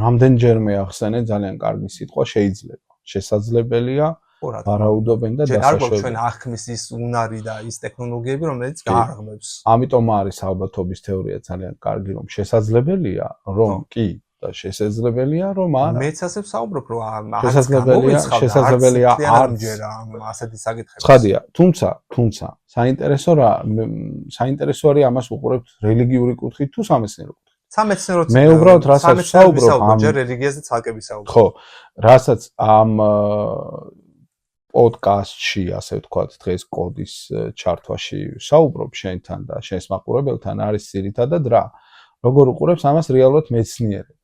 რამდენჯერმე ახსენე ძალიან კარგი სიტყვა შეიძლება. შესაძლებელია ვარაუდობენ და დასაშვებია. არ გვაქვს ჩვენ აღქმის ის უნარი და ის ტექნოლოგიები, რომელიც გააღმევს. ამიტომ არის ალბათობის თეორია ძალიან კარგი, რომ შესაძლებელია, რომ კი და შესაძლებელია რომ არა. მეც ასე ვსაუბრობ, რომ შესაძლებელია არ ამჯერა ასეთი საკითხები. ცხადია, თუმცა საინტერესო არის ამას უყურებთ რელიგიური კუთხით თუ სამეცნიერო კუთხით. სამეცნიერო მე უბრალოდ რასაც ვსაუბრობ ამ ჯერ რელიგიაზე ცალკე ვისაუბრებ. ხო, რასაც ამ პოდკასტში, ასე ვთქვათ, დღეს კოდის ჩართვაში ვსაუბრობ შენთან და შენს მაყურებელთან არის ძირითადად რა. როგორ უყურებს ამას რეალურად მეცნიერები.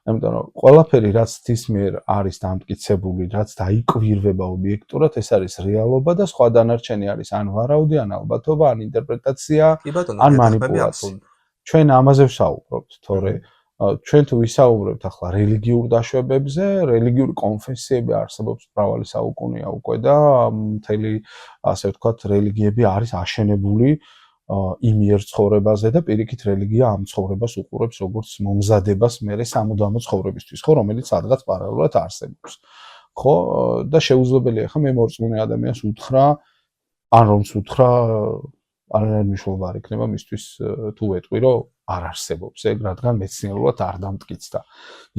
იმიტომ რომ ყველაფერი რაც თის მიერ არის დამტკიცებული, რაც დაიკვირვება ობიექტურად, ეს არის რეალობა და სხვა დანარჩენი არის ან ვარაუდი, ან ალბათობა, ან ინტერპრეტაცია, ან მანიპულაცია. ჩვენ ამაზე ვსაუბრობთ, თორე ჩვენ თუ ვისაუბრებთ ახლა რელიგიურ დაშვებებზე, რელიგიური კონფესიები არსებობს მრავალი საუკუნეა უკვე და მთელი, ასე ვთქვათ, რელიგიები არის აშენებული იმ იერ ცხოვრებაზე და პირიქით რელიგია ამ ცხოვრებას უყურებს როგორც მომზადებას მერე სამუდამო ცხოვრებისთვის, ხო, რომელიც სადღაც პარალელურად არსებობს. ხო, და შეუძლებელია ხა მე მორწმუნე ადამიანს უთხრა, ან რომს უთხრა, არანაირი მნიშვნელობა არ იქნება მისთვის თუ ვეტყვი, რომ არ არსებობს ეგ, რადგან მეცნიერულად არ დამტკიცდა.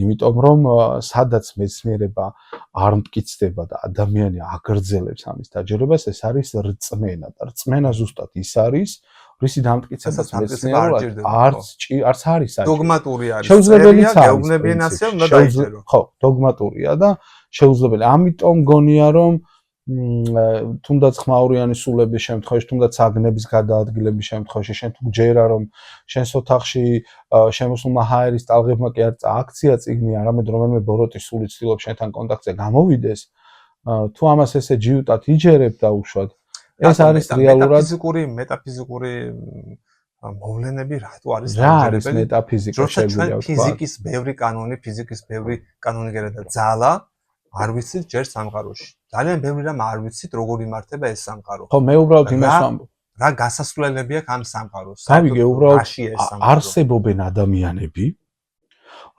იმიტომ რომ სადაც მეცნიერება არ მტკიცდება და ადამიანი აგრძელებს ამის დაჯერებას, ეს არის რწმენა და რწმენა ზუსტად ის არის, რისი დამტკიცებაც მეცნიერულად არც არის საჭირო. დოგმატური არის. შეუძლებელია გეუბნებიანაცია უნდა დაიწერო. ხო, დოგმატურია და შეუძლებელია. ამიტომ გონია რომ თუნდაც ხმაურიანი სულების შემთხვევაში, თუნდაც აგნების გადაადგილების შემთხვევაში, შენ თუ გჯერა რომ შენს ოთახში შემოსულმა ჰაერის ტალღებმა კი არ აქცია წიგნი, არამედ რომელიმე ბოროტის სული ცდილობს შენთან კონტაქტზე გამოვიდეს, თუ ამას ესე ჯიუტად იჯერებ და უშუალოდ ეს არის რეალურად მეტაფიზიკური მოვლენები რატო არის დამჯერებელი? რა არის მეტაფიზიკა შეგვიძლია ვთქვა? ფიზიკის ბევრი კანონი, ფიზიკის ბევრი კანონიერება და ძალა არ ვიცით ჯერ სამყაროში. ძალიან ბევრი რამ არ ვიცით როგორ იმართება ეს სამყარო. ხო, მე უბრალოდ იმას ვამბობ. რა გასასვლელები აქვს ამ სამყაროს? გავიგე უბრალოდ არსებობენ ადამიანები,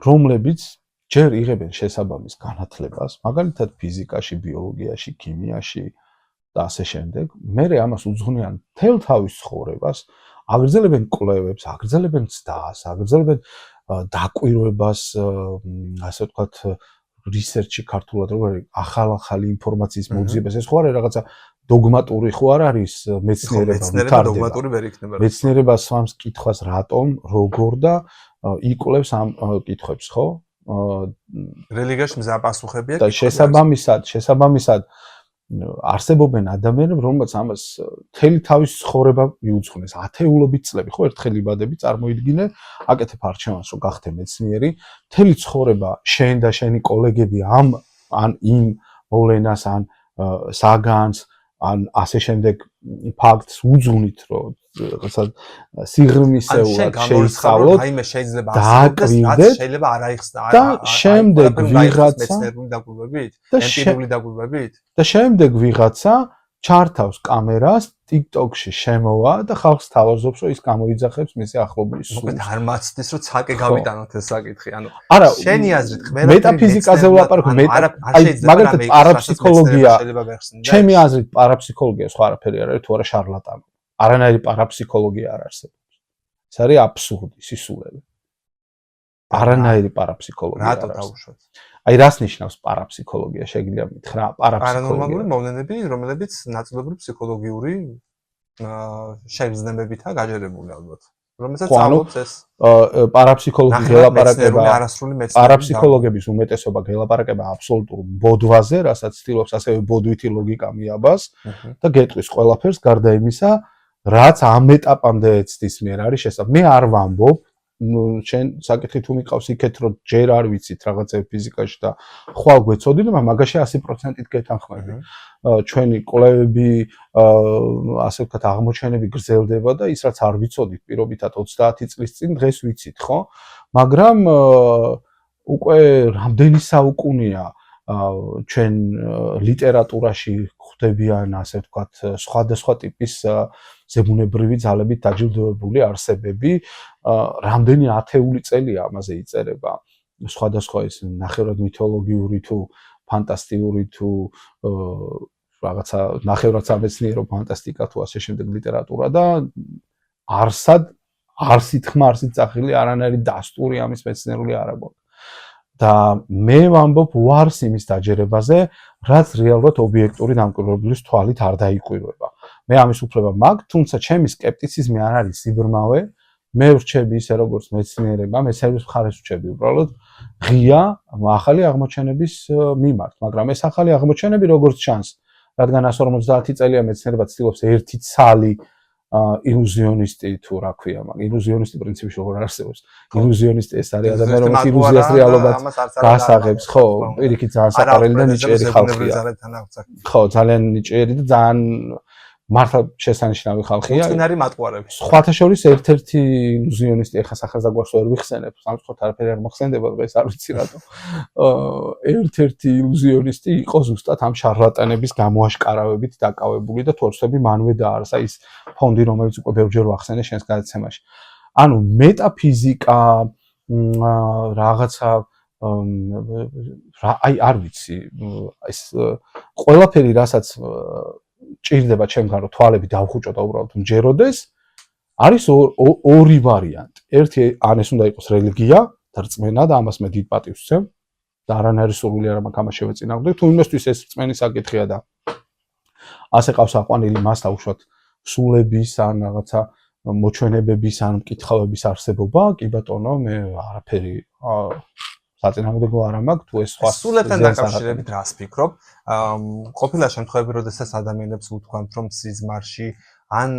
რომლებიც ჯერ იღებენ შესაბამის განათლებას, მაგალითად ფიზიკაში, ბიოლოგიაში, ქიმიაში და ასე შემდეგ. მერე ამას უძღვნიან მთელ თავის ცხოვრებას, აგრძელებენ კვლევებს, აგრძელებენ ცდას, აგრძელებენ დაკვირვებას, ასე ვთქვათ, research-ი ქართულად როგორ ახალი ინფორმაციის მოძიებას. ეს ხო არის რაღაცა დოგმატური ხო არ არის მეცნიერება დოგმატური ვერ იქნება. მეცნიერება სვამს კითხვას რატომ, როგორ და იკვლევს ამ კითხვებს, ხო? რელიგიაში მზა პასუხებია და შესაბამისად არსებობენ ადამიანები, რომელსაც ამას მთელი თავის ცხოვრება მიუძღვნეს, ათეულობით წლები, ხო, ერთხელ იბადები, წარმოიდგინე, აკეთებ არჩევანს, რომ გახდე მეცნიერი, მთელი ცხოვრება შენ და შენი კოლეგები ან იმ მოვლენას, ან საგანს, ან ასე შემდეგ ფაქტს უძღვნით, რომ რაღაცა სიღრმისეულად შეისწავლოთ, რაიმე შეიძლება ასწავლდეს, რაც შეიძლება არ აიხსნა. და შემდეგ ვიღაცა მეცნიერული დაკვირვებით, ემპირიული დაკვირვებით და შემდეგ ვიღაცა ჩართავს კამერას, TikTok-ში შემოვა და ხალხს თავაზობს, რომ ის გამოიძახებს მისი ახლობლის სულს. მოკლედ არ მაცდის, რომ ცალკე გავიტანოთ ეს საკითხი. ანუ არა, შენი აზრით, ყველა მეტაფიზიკაზე ვლაპარაკობ, მაგალითად პარაფსიქოლოგია, ჩემი აზრით პარაფსიქოლოგია სხვა არაფერი არ არის, თუ არა შარლატანი. არანაირი პარაფსიქოლოგია არ არსებობს. ეს არის აბსურდი, სისულელე. არანაირი პარაფსიქოლოგია არ რატო დავუშვათ? აი რას ნიშნავს პარაფსიქოლოგია, შეგიძლია მითხრა? პარანორმალური მოვლენები, რომლებიც ნაწილობრივ ფსიქოლოგიური შეგრძნებებითაა გაჯერებული ალბათ. რომელსაც სწავლობს ეს პარაფსიქოლოგი გელაპარაკება, პარაფსიქოლოგების უმეტესობა გელაპარაკება აბსოლუტურ ბოდვაზე, რასაც ცდილობს ასევე ბოდვითი ლოგიკა მიაბას და გეტყვის ყველაფერს გარდა იმისა, რაც ამ ეტაპამდე ეცდის მიერ არის შესაძლებელი. მე არ ვამბობ, შენ საკითხი თუ მიყავს იქეთ, რომ ჯერ არ ვიცით რაღაცა ფიზიკაში და ხვალ გვეცოდი, მაგრამ მაგაში 100%-ით გეთანხმები. ჩვენი კვლევები, ასე ვთქვათ, აღმოჩენები გრძელდება და ის რაც არ ვიცოდით პირობითად 30 წლის წინ დღეს ვიცით, ხო? მაგრამ უკვე რამდენი საუკუნეა ჩვენ ლიტერატურაში ხვდებიან, ასე ვთქვათ, სხვადასხვა ტიპის ზებუნებრივი ძალებით დაჯილდოებული არსებები, რამდენი ათეული წელია ამაზე იწერება. სხვადასხვა ის ნახევრად მითოლოგიური თუ ფანტასტიკური თუ რაღაცა ნახევრად სამეცნიერო ფანტასტიკა თუ ასე შემდეგ ლიტერატურა და არსით ხმა, არსით წახილი არანაირი დასტური ამის მეცნიერული არ აქვს. და მე ვამბობ უარს იმის დაჯერებაზე, რაც რეალურად ობიექტური დამკვირვებლის თვალით არ დაიკვირვება. მე ამის უფლება მაქვს, თუმცა ჩემი სკეპტიციზმი არ არის სიბრმავე, მე ვრჩები ისე როგორც მეცნიერება, მეცნიერების მხარეს ვრჩები უბრალოდ ღია ახალი აღმოჩენების მიმართ, მაგრამ ეს ახალი აღმოჩენები როგორც ჩანს, რადგან 150 წელია მეცნიერება ცდილობს ერთი ცალი ილუზიონისტი თუ რა ქვია, მაგრამ ილუზიონისტი პრინციპში როგორ არსებობს. ილუზიონისტი ეს არის ადამიანი, რომელიც ილუზიას რეალობად გასაღებს, ხო, პირიქით ძალიან საყარელი და ნიჭიერი ხალხია. ხო, ძალიან ნიჭიერი და ძალიან მართლა შესანიშნავი ხალხია. უცხინარი მატყუარები. სხვათა შორის ერთ-ერთი ილუზიონისტი, ეხლა სახელსაგვარს ვერ ვიხსენებ, სამწუხაროდ არაფერი არ მოხსენდება დღეს, არ ვიცი რატო. ერთ-ერთი ილუზიონისტი იყო ზუსტად ამ შარლატანების გამოაშკარავებით დაკავებული და თორსები მანვე დაარსა ის ფონდი, რომელიც უკვე ბევრჯერ ვახსენე შენს გადაცემაში. ანუ მეტაფიზიკა რაღაცა აი არ ვიცი, ეს ყველაფერი რასაც ჭირდება ჩემგან რომ თვალები დავხუჭო და უბრალოდ მჯეროდეს, არის ორი ვარიანტი. ერთი ან ეს უნდა იყოს რელიგია და რწმენა და ამას მე დიდ პატივს ვცემ და არანაირი სურვილი არ მაქვს ამას შევეწინააღმდეგე. თუ იმისთვის ეს რწმენის საკითხია და ასე ყავს აყვანილი მას დაუშვათ სულების ან რაღაცა მოჩვენებების ან მკითხავების არსებობა, კი ბატონო, მე არაფერი საწინააღმდეგო არ მაქვს, თუ ეს სხვა სულებთან დაკავშირებით რას ფიქრობ? ყოფილა შემთხვევები, როდესაც ადამიანებს უთქვამთ, რომ სიზმარში ან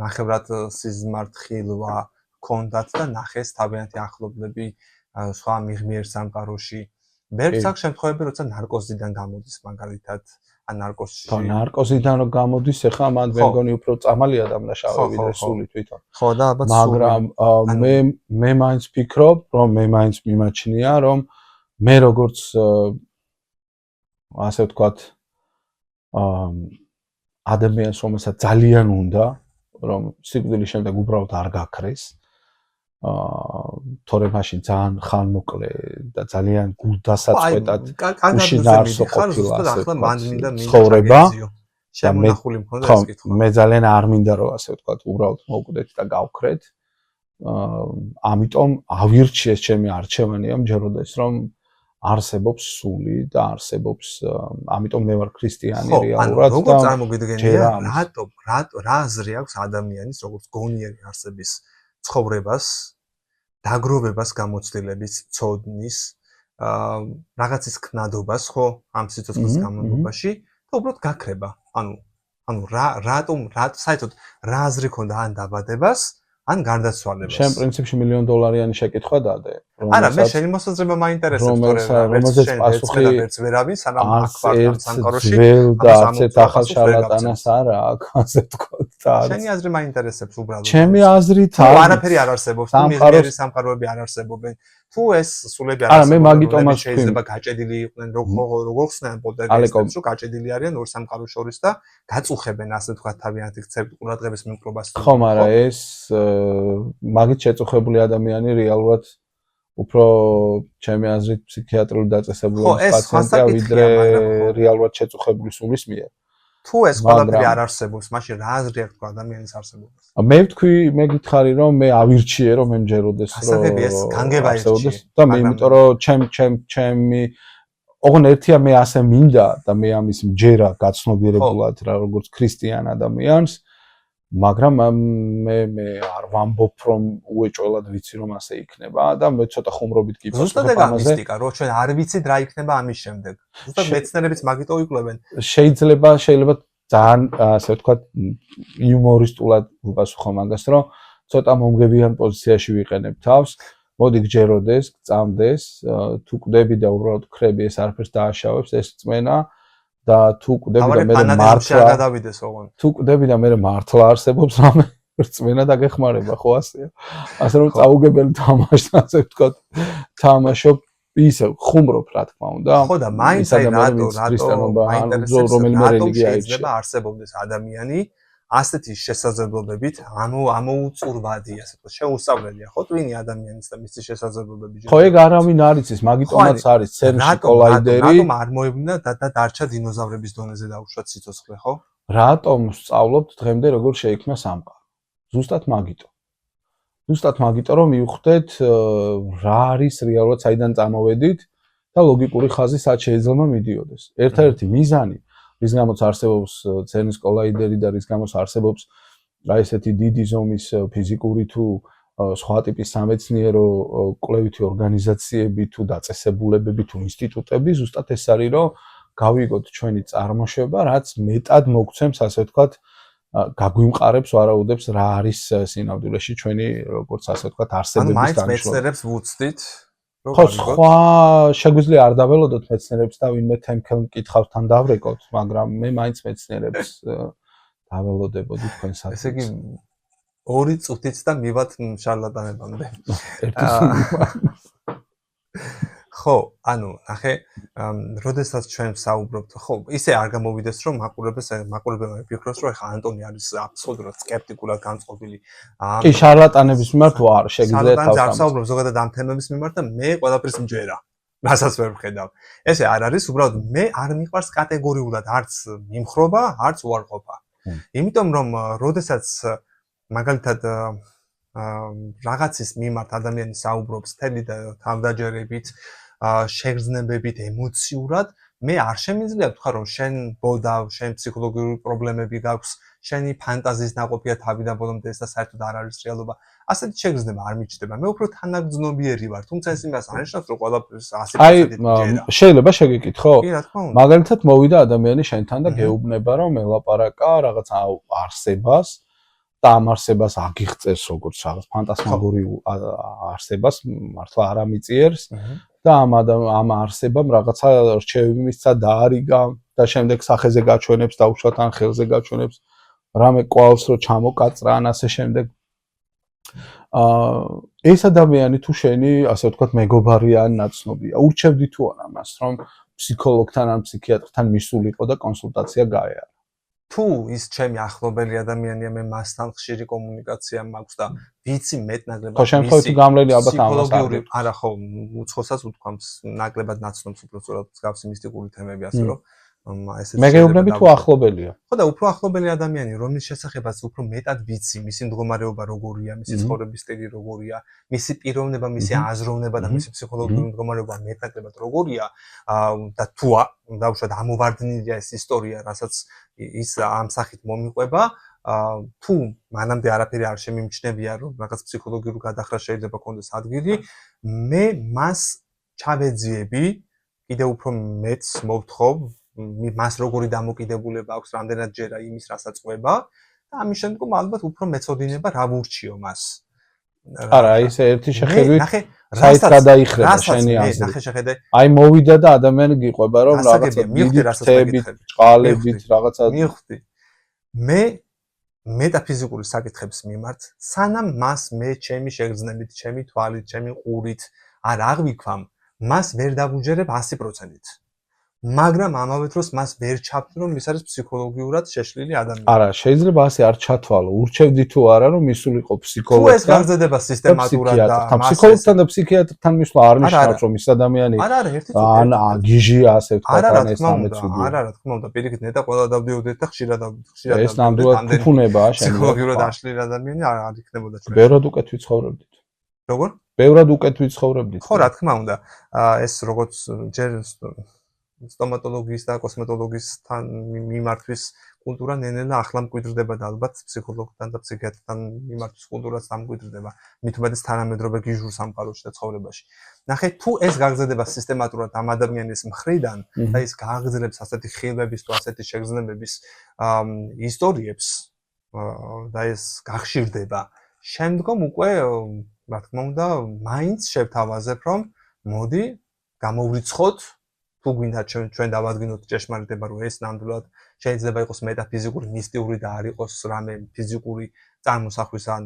ნახევრად სიზმართხილვა ჰქონდათ და ნახეს თავიანთი ახლობლები სხვა მიღმიერ სამყაროში. ბევრს აქვს შემთხვევები, როცა ნარკოზიდან გამოდის მაგალითად, ან ნარკოზში. ხო, ნარკოზიდან რო გამოდის, ეხლა მან მე მგონი უფრო წამალია დამნაშავე ვიდრე სული თვითონ. ხო და ალბათ სული. მაგრამ მე მაინც ფიქრობ, რომ მე მაინც მიმაჩნია, რომ მე როგორც ასე ვთქვათ ადამიანს, რომელსაც ძალიან უნდა, რომ სიკვდილის შემდეგ უბრალოდ არ გაქრეს, თორე მაშინ ძალიან ხანმოკლე და ძალიან გულდასაწყვეტად კარგად უშინაარსო ხარ ყოფილა ზუსტად ასე ახლა მან მინდა ცხოვრება შემონახული მქონდა ხო ეს კითხვა. მე ძალიან არ მინდა რომ ასე ვთქვათ უბრალოდ მოვკვდეთ და გავქრეთ ამიტომ ავირჩიეს ჩემი არჩევანი ამ ჯეროდეს რომ არსებობს სული და არსებობს ამიტომ მე ვარ ქრისტიანი რეალურად და როგორ წარმოგიდგენია რა აზრი აქვს ადამიანის როგორც გონიერი არსების ცხოვრებას დაგროვებას გამოცდილების ცოდნის რაღაცის ქნადობას ხო ამ სიცოცხლის განმავლობაში და უბრალოდ გაქრება ანუ რატომ საერთოდ რა აზრი ქონდა ან დაბადებას ან გარდაცვალებას შენ პრინციპში $1,000,000 შეკითხვა დადე არა მე შენი მოსაზრება მაინტერესებს რომელზეც პასუხი ვერც ვერავინ სანამ აქ ვარ ამ სამყაროში და არც ახალ შარლატანას არა აქ ასე ვთქვათ და შენი აზრი მაინტერესებს უბრალოდ ჩემი აზრით არაფერი არ არსებობს თუ მიღიერი სამყაროები არ არსებობენ თუ ეს სულები არ არსებობენ შეიძლება გაჭედილი იყვნენ როგორ ხსნიან პოლტერგეისტებს რომ გაჭედილი არიან ორ სამყაროს შორის და გაწუხებენ ასე ვთქვათ თავიანთი ყურადღების მიმყრობას ხო მაგრამ ეს მაგით შეწუხებული ადამიანი რეალურად უფრო ჩემი აზრით ფსიქიატრული დაწესებულების პაციენტია ვიდრე რეალურად შეწუხებული სულის მიერ თუ ეს ყველაფერი არ არსებობს მაშინ რა აზრი აქვს ადამიანის არსებობას მე ვთქვი მე გითხარი რომ მე ავირჩიე რომ მე მჯეროდეს რომ ეს განგება ერთში და მე იმიტომ რომ ჩემი ოღონ ერთია მე ასე მინდა და მე ამის მჯერა გაცნობიერებულად რა როგორც ქრისტიან ადამიანს მაგრამ მე არ ვამბობ რომ უეჭველად ვიცი რომ ასე იქნება და მე ცოტა ხუმრობით კი ზუსტად ეგ მისტიკა რომ ჩვენ არ ვიცით რა იქნება ამის შემდეგ ზუსტად მეცნიერებიც მაგიტო იკვლევენ შეიძლება ძალიან ასე ვთქვათ იუმორისტულად ვუპასუხო მაგას რომ ცოტა მომგებიან პოზიციაში ვიყენებ თავს მოდი გჯეროდეს გწამდეს თუ კვდები და უბრალოდ ხრები ეს არაფერს დააშავებს ეს წმენა და თუ კვდები და მე მართლა გადავიდეს ოღონ თუ კვდები და მე მართლა არსებობს რამე რწმენა დაგეხმარება ხო ასეა ასე რომ წაუგებელი თამაშს ასე ვთქვათ თამაშობ ისე ხუმრობ რა თქმა უნდა ხო და მაინც რატო რომელიმე რელიგია შეიძლება არსებობდეს ადამიანი ასეთი შესაძლებლობებით ამოუწურვადი ასე ვთქვათ შეუსწავლელია ხო twin-ი ადამიანის და მისი შესაძლებლობები ხო ეგ არავინ არ იცის მაგიტომაც არის CERN-ში კოლაიდერი რატომ არ მოევლინა და დარჩა დინოზავრების დონეზე დაუშვათ სიცოცხლე ხო რატომ სწავლობთ დღემდე როგორ შეიქმნა სამყარო ზუსტად მაგიტო რომ მივხვდეთ რა არის რეალურად საიდან წამოვედით და ლოგიკური ხაზი სად შეიძლება მიდიოდეს ერთ-ერთი მიზანი რის გამოც არსებობს CERN-ის კოლაიდერი და რის გამოც არსებობს აი ესეთი დიდი ზომის ფიზიკური თუ სხვა ტიპის სამეცნიერო კვლევითი ორგანიზაციები თუ დაწესებულებები თუ ინსტიტუტები ზუსტად ეს არის რომ გავიგოთ ჩვენი წარმოშობა რაც მეტად მოგცემს ასე ვთქვათ გაგვიმყარებს ვარაუდებს რა არის სინამდვილეში ჩვენი როგორც ასე ვთქვათ არსებების მაინც მეცნიერებს ვუცდით ხო სხვა შეგვიძლია არ დაველოდოთ მეცნიერებს და ვინმე თემქელ მკითხავთან დავრეკოთ მაგრამ მე მაინც მეცნიერებს დაველოდებოდი თქვენსაც ესე იგი 2 წუთიც და მივად შარლატანებამდე ხო ანუ ნახე როდესაც ჩვენ საუბრობთ ხო ისე არ გამოვიდეს რომ მაყურებელმა ფიქრობს რომ ეხა ანტონი არის აბსოლუტურად სკეპტიკულად განწყობილი კი შარლატანების მიმართ ვარ შეგიძლიათ თავს არ საუბრობ ზოგადად ამ თემების მიმართ და მე ყველაფერს მჯერა რასაც ვერ ვხედავ ესე არ არის უბრალოდ მე არ მიყვარს კატეგორიულად არც მიმხრობა არც უარყოფა იმიტომ რომ როდესაც მაგალითად რაღაცის მიმართ ადამიანი საუბრობს თელი და თავდაჯერებით შეგრძნებებით ემოციურად მე არ შემიძლია ვთქვა რომ შენ ბოდავ შენ ფსიქოლოგიური პრობლემები გაქვს შენი ფანტაზიის ნაყოფია თავიდან ბოლომდე ეს და საერთოდ არ არის რეალობა ასეთი შეგრძნება არ მიჩნდება მე უფრო თანაგრძნობიერი ვარ თუმცა ეს იმას არ ნიშნავს რომ ყველაფერს 100%-ით ჯერა შეიძლება შეგეკითხო კი რა თქმა უნდა მაგალითად მოვიდა ადამიანი შენთან და გეუბნება რომ ელაპარაკა რაღაც არსებას და ამ არსებას აგიღწევს როგორც რაღაც ფანტასმაგორიულ არსებას მართლა არ ამიწიერს და ამ არსებამ რაღაცა რჩევები მისცა დაარიგა და შემდეგ სახეზე გაჩვენებს და უშუალოდ ან ხელზე გაჩვენებს რამე ყვავს რომ ჩამოკაწრა ან ასე შემდეგ ეს ადამიანი თუ შენი ასე ვთქვათ მეგობარია ან ნაცნობია ურჩევდი თუ არა მას რომ ფსიქოლოგთან ან ფსიქიატრთან მისულიყო და კონსულტაცია გაეარა თუ ის ჩემი ახლობელი ადამიანია, მე მასთან ხშირი კომუნიკაცია მაქვს და ვიცი მეტნაკლებად ხო, შემთხვევით გამლელი ალბათ ამას ფსიქოლოგიური, არა ხო, უცხოსაც უთქვამს, ნაკლებად ნაცნობს უფრო სწორად მსგავსი მისტიკური თემები, ასე რომ ესეც მე გეუბნები თუ ახლობელია. ხო და უფრო ახლობელი ადამიანი, რომლის შესახებაც უფრო მეტად ვიცი, მისი მდგომარეობა როგორია, მისი ცხოვრების სტილი როგორია, მისი პიროვნება, მისი აზროვნება და მისი ფსიქოლოგიური მდგომარეობა მეტნაკლებად როგორია და თუ დაუშვათ ამოვარდნილია ეს ისტორია, რასაც ის ამ სახით მომიყვება, თუ მანამდე არაფერი არ შემიმჩნევია, რომ რაღაც ფსიქოლოგიური გადახრა შეიძლება კონდეს ადგილი, მე მას ჩავეძიები, კიდევ უფრო მეც მოვთხოვ მას როგორი დამოკიდებულება აქვს, რამდენად ჯერა იმის რასაც ყვება და ამის შემდგომ ალბათ უფრო მეწოდინება რა ვურჩიო მას. არა, ის ერთი შეხედვით საით გადაიხრება შენი აზრი. ნახე შეხედე. აი მოვიდა და ადამიანი გიყვება რომ რაღაცა მივხვდით, ჭყალებით, რაღაცა მივხვდი. მე მეტაფიზიკური საკითხების მიმართ, სანამ მას მე ჩემი შეგრძნებით, ჩემი თვალით, ჩემი ყურით არ აღვიქვამ, მას ვერ დავუჯერებ 100%-ით. მაგრამ ამავე დროს მას ვერ ჩავთვლი, რომ ის არის ფსიქოლოგიურად შეშლილი ადამიანი. არა, შეიძლება ასე არ ჩათვალო. ურჩევდი თუ არა, რომ მისულიყო ფსიქოლოგთან. თუ ეს გაგრძელდება სისტემატურად და ფსიქოლოგთან და ფსიქიატრთან მისვლა არ ნიშნავს, რომ ის ადამიანი ან გიჟია, ასე ვთქვათ, ან ეს ამეცუდი. არა, რა თქმა უნდა, პირიქით ნეტა ყველა დავდიოდეთ და ხშირად ეს ნამდვილად ფუფუნებაა შენ. ფსიქოლოგიურად აშლილი ადამიანი არ იქნებოდა ჩვენ. ბევრად უკეთ ვიცხოვრებდით. როგორ? ბევრად უკეთ ვიცხოვრებდით. ხო, რა თქმა უნდა. ეს როგორც ჯერ სტომატოლოგიის და კოსმეტოლოგისთან მიმართვის კულტურა ნენელა ახლა მკვიდრდება და ალბათ ფსიქოლოგთან და ფსიქიატრთან მიმართვის კულტურაც დამკვიდრდება. მით უმეტეს თანამედროვე გიჟურ სამყაროში და ცხოვრებაში. ნახე, თუ ეს გაგრძელდება სისტემატურად ამ ადამიანის მხრიდან და ის გააგრძელებს ასეთი ხილების თუ ასეთი შეგრძნებების ისტორიებს და ეს გახშირდება, შემდგომ უკვე რა თქმა უნდა, მაინც შევთავაზებ, რომ მოდი გამოვრიცხოთ თუ გვინდა ჩვენ დავადგინოთ ჭეშმარიტება, რომ ეს ნამდვილად შეიძლება იყოს მეტაფიზიკური, მისტიური და არ იყოს რამე ფიზიკური წარმოსახვის ან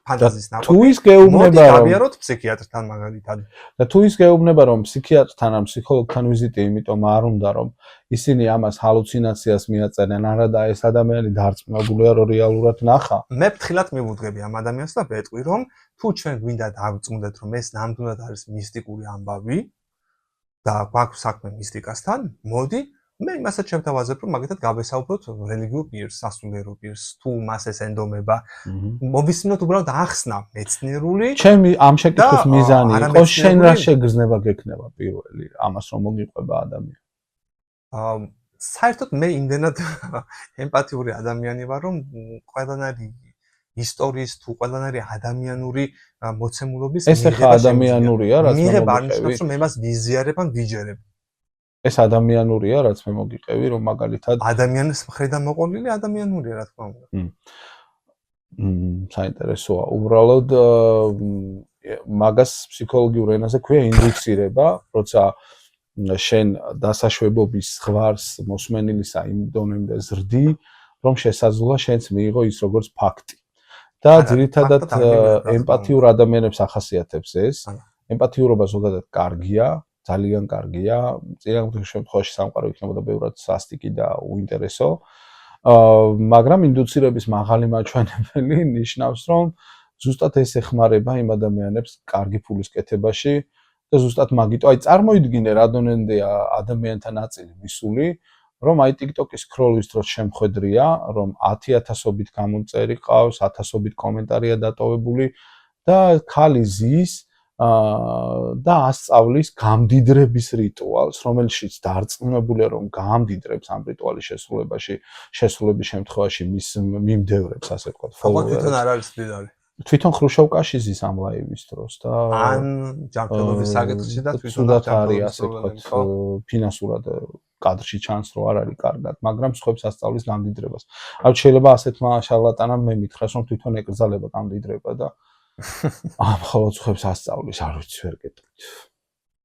ფანტაზიის ნაყოფი. თუ ის გეუბნება, რომ გავიაროთ ფსიქიატრთან მაგალითად. და თუ ის გეუბნება, რომ ფსიქიატრთან ან ფსიქოლოგთან ვიზიტი, იმიტომ არ უნდა, რომ ისინი ამას ჰალუცინაციას მიაწერენ, არადა ეს ადამიანი დარწმუნებულია, რომ რეალურად ნახა. მე ფრთხილად მივუძღები ამ ადამიანს და ვეტყვი, რომ თუ ჩვენ გვინდა დავწმუნდეთ, რომ ეს ნამდვილად არის მისტიკური ამბავი და გვაქვს საქმე მისტიკასთან, მოდი მე იმასაც შევთავაზებ, რომ მაგათად გავესაუბროთ რელიგიურ პირს, სასულიერო პირს, თუ მას ეს ენდომება, მოვისმინოთ უბრალოდ ახსნა მეცნიერული. ჩემი ამ შეკითხვის მიზანი იყო შენ რა შეგრძნება გექნება პირველი ამას რომ მოგიყვება ადამიანი. საერთოდ მე იმდენად ემპათიური ადამიანი ვარ, რომ ყველანაირი ისტორიის თუ ყველანაირი ადამიანური მოცემულობის ეს ახლა ადამიანურია, რაც მიღება არ ნიშნავს, რომ მე მას ვიზიარებ ან ვიჯერებ. ეს ადამიანურია, რაც მე მოგიყევი, რომ მაგალითად ადამიანის მხრიდან მოყოლილი ადამიანურია, რა თქმა უნდა. საინტერესოა. უბრალოდ მაგას ფსიქოლოგიურ ენაზე ქვია ინდუცირება, როცა შენ დასაშვებობის ზღვარს მოსმენილისა იმ დონემდე ზრდი, რომ შესაძლოა შენც მიიღო ის როგორც ფაქტი. და ძირითადად ემპათიურ ადამიანებს ახასიათებს ეს. ემპათიურობა ზოგადად კარგია, ძალიან კარგია. წინააღმდეგ შემთხვევაში სამყარო იქნებოდა ბევრად სასტიკი და უინტერესო. მაგრამ ინდუცირების მაღალი მაჩვენებელი ნიშნავს, რომ ზუსტად ეს ეხმარება იმ ადამიანებს კარგი ფულის კეთებაში და ზუსტად მაგიტო, აი წარმოიდგინე რა დონემდეა ადამიანთა ნაწილი მისული, რომ აი TikTok-ის scroll-ის დროს შემხედრია, რომ 10,000-ობით გამომწერი ყავს, 1000-ობით კომენტარია დატოვებული და ხალი ზის და ასწავლის გამდიდრების რიტუალს, რომელშიც დარწმუნებულია, რომ გამდიდრებს ამ რიტუალის შესრულების შემთხვევაში მის მიმდევრებს, ასე ვთქვათ, ფოლოვერებს. თვითონ არ არის მდიდარი. თვითონ ხრუშოვ კაშიზის ამ ლაივის დროს და ან ჯანმრთელობის საკითხში და თვითონ არის, ასე ვთქვათ, ფინანსურად კადრში ჩანს, რომ არ არის კარგად, მაგრამ სხვებს ასწავლის გამდიდრებას. აი შეიძლება ასეთმა შარლატანამ მე მითხრას, რომ თვითონ ეკრძალება გამდიდრება და ამ ხოლოდ სხვებს ასწავლის, არ ვიცი ვერ გეტყვით.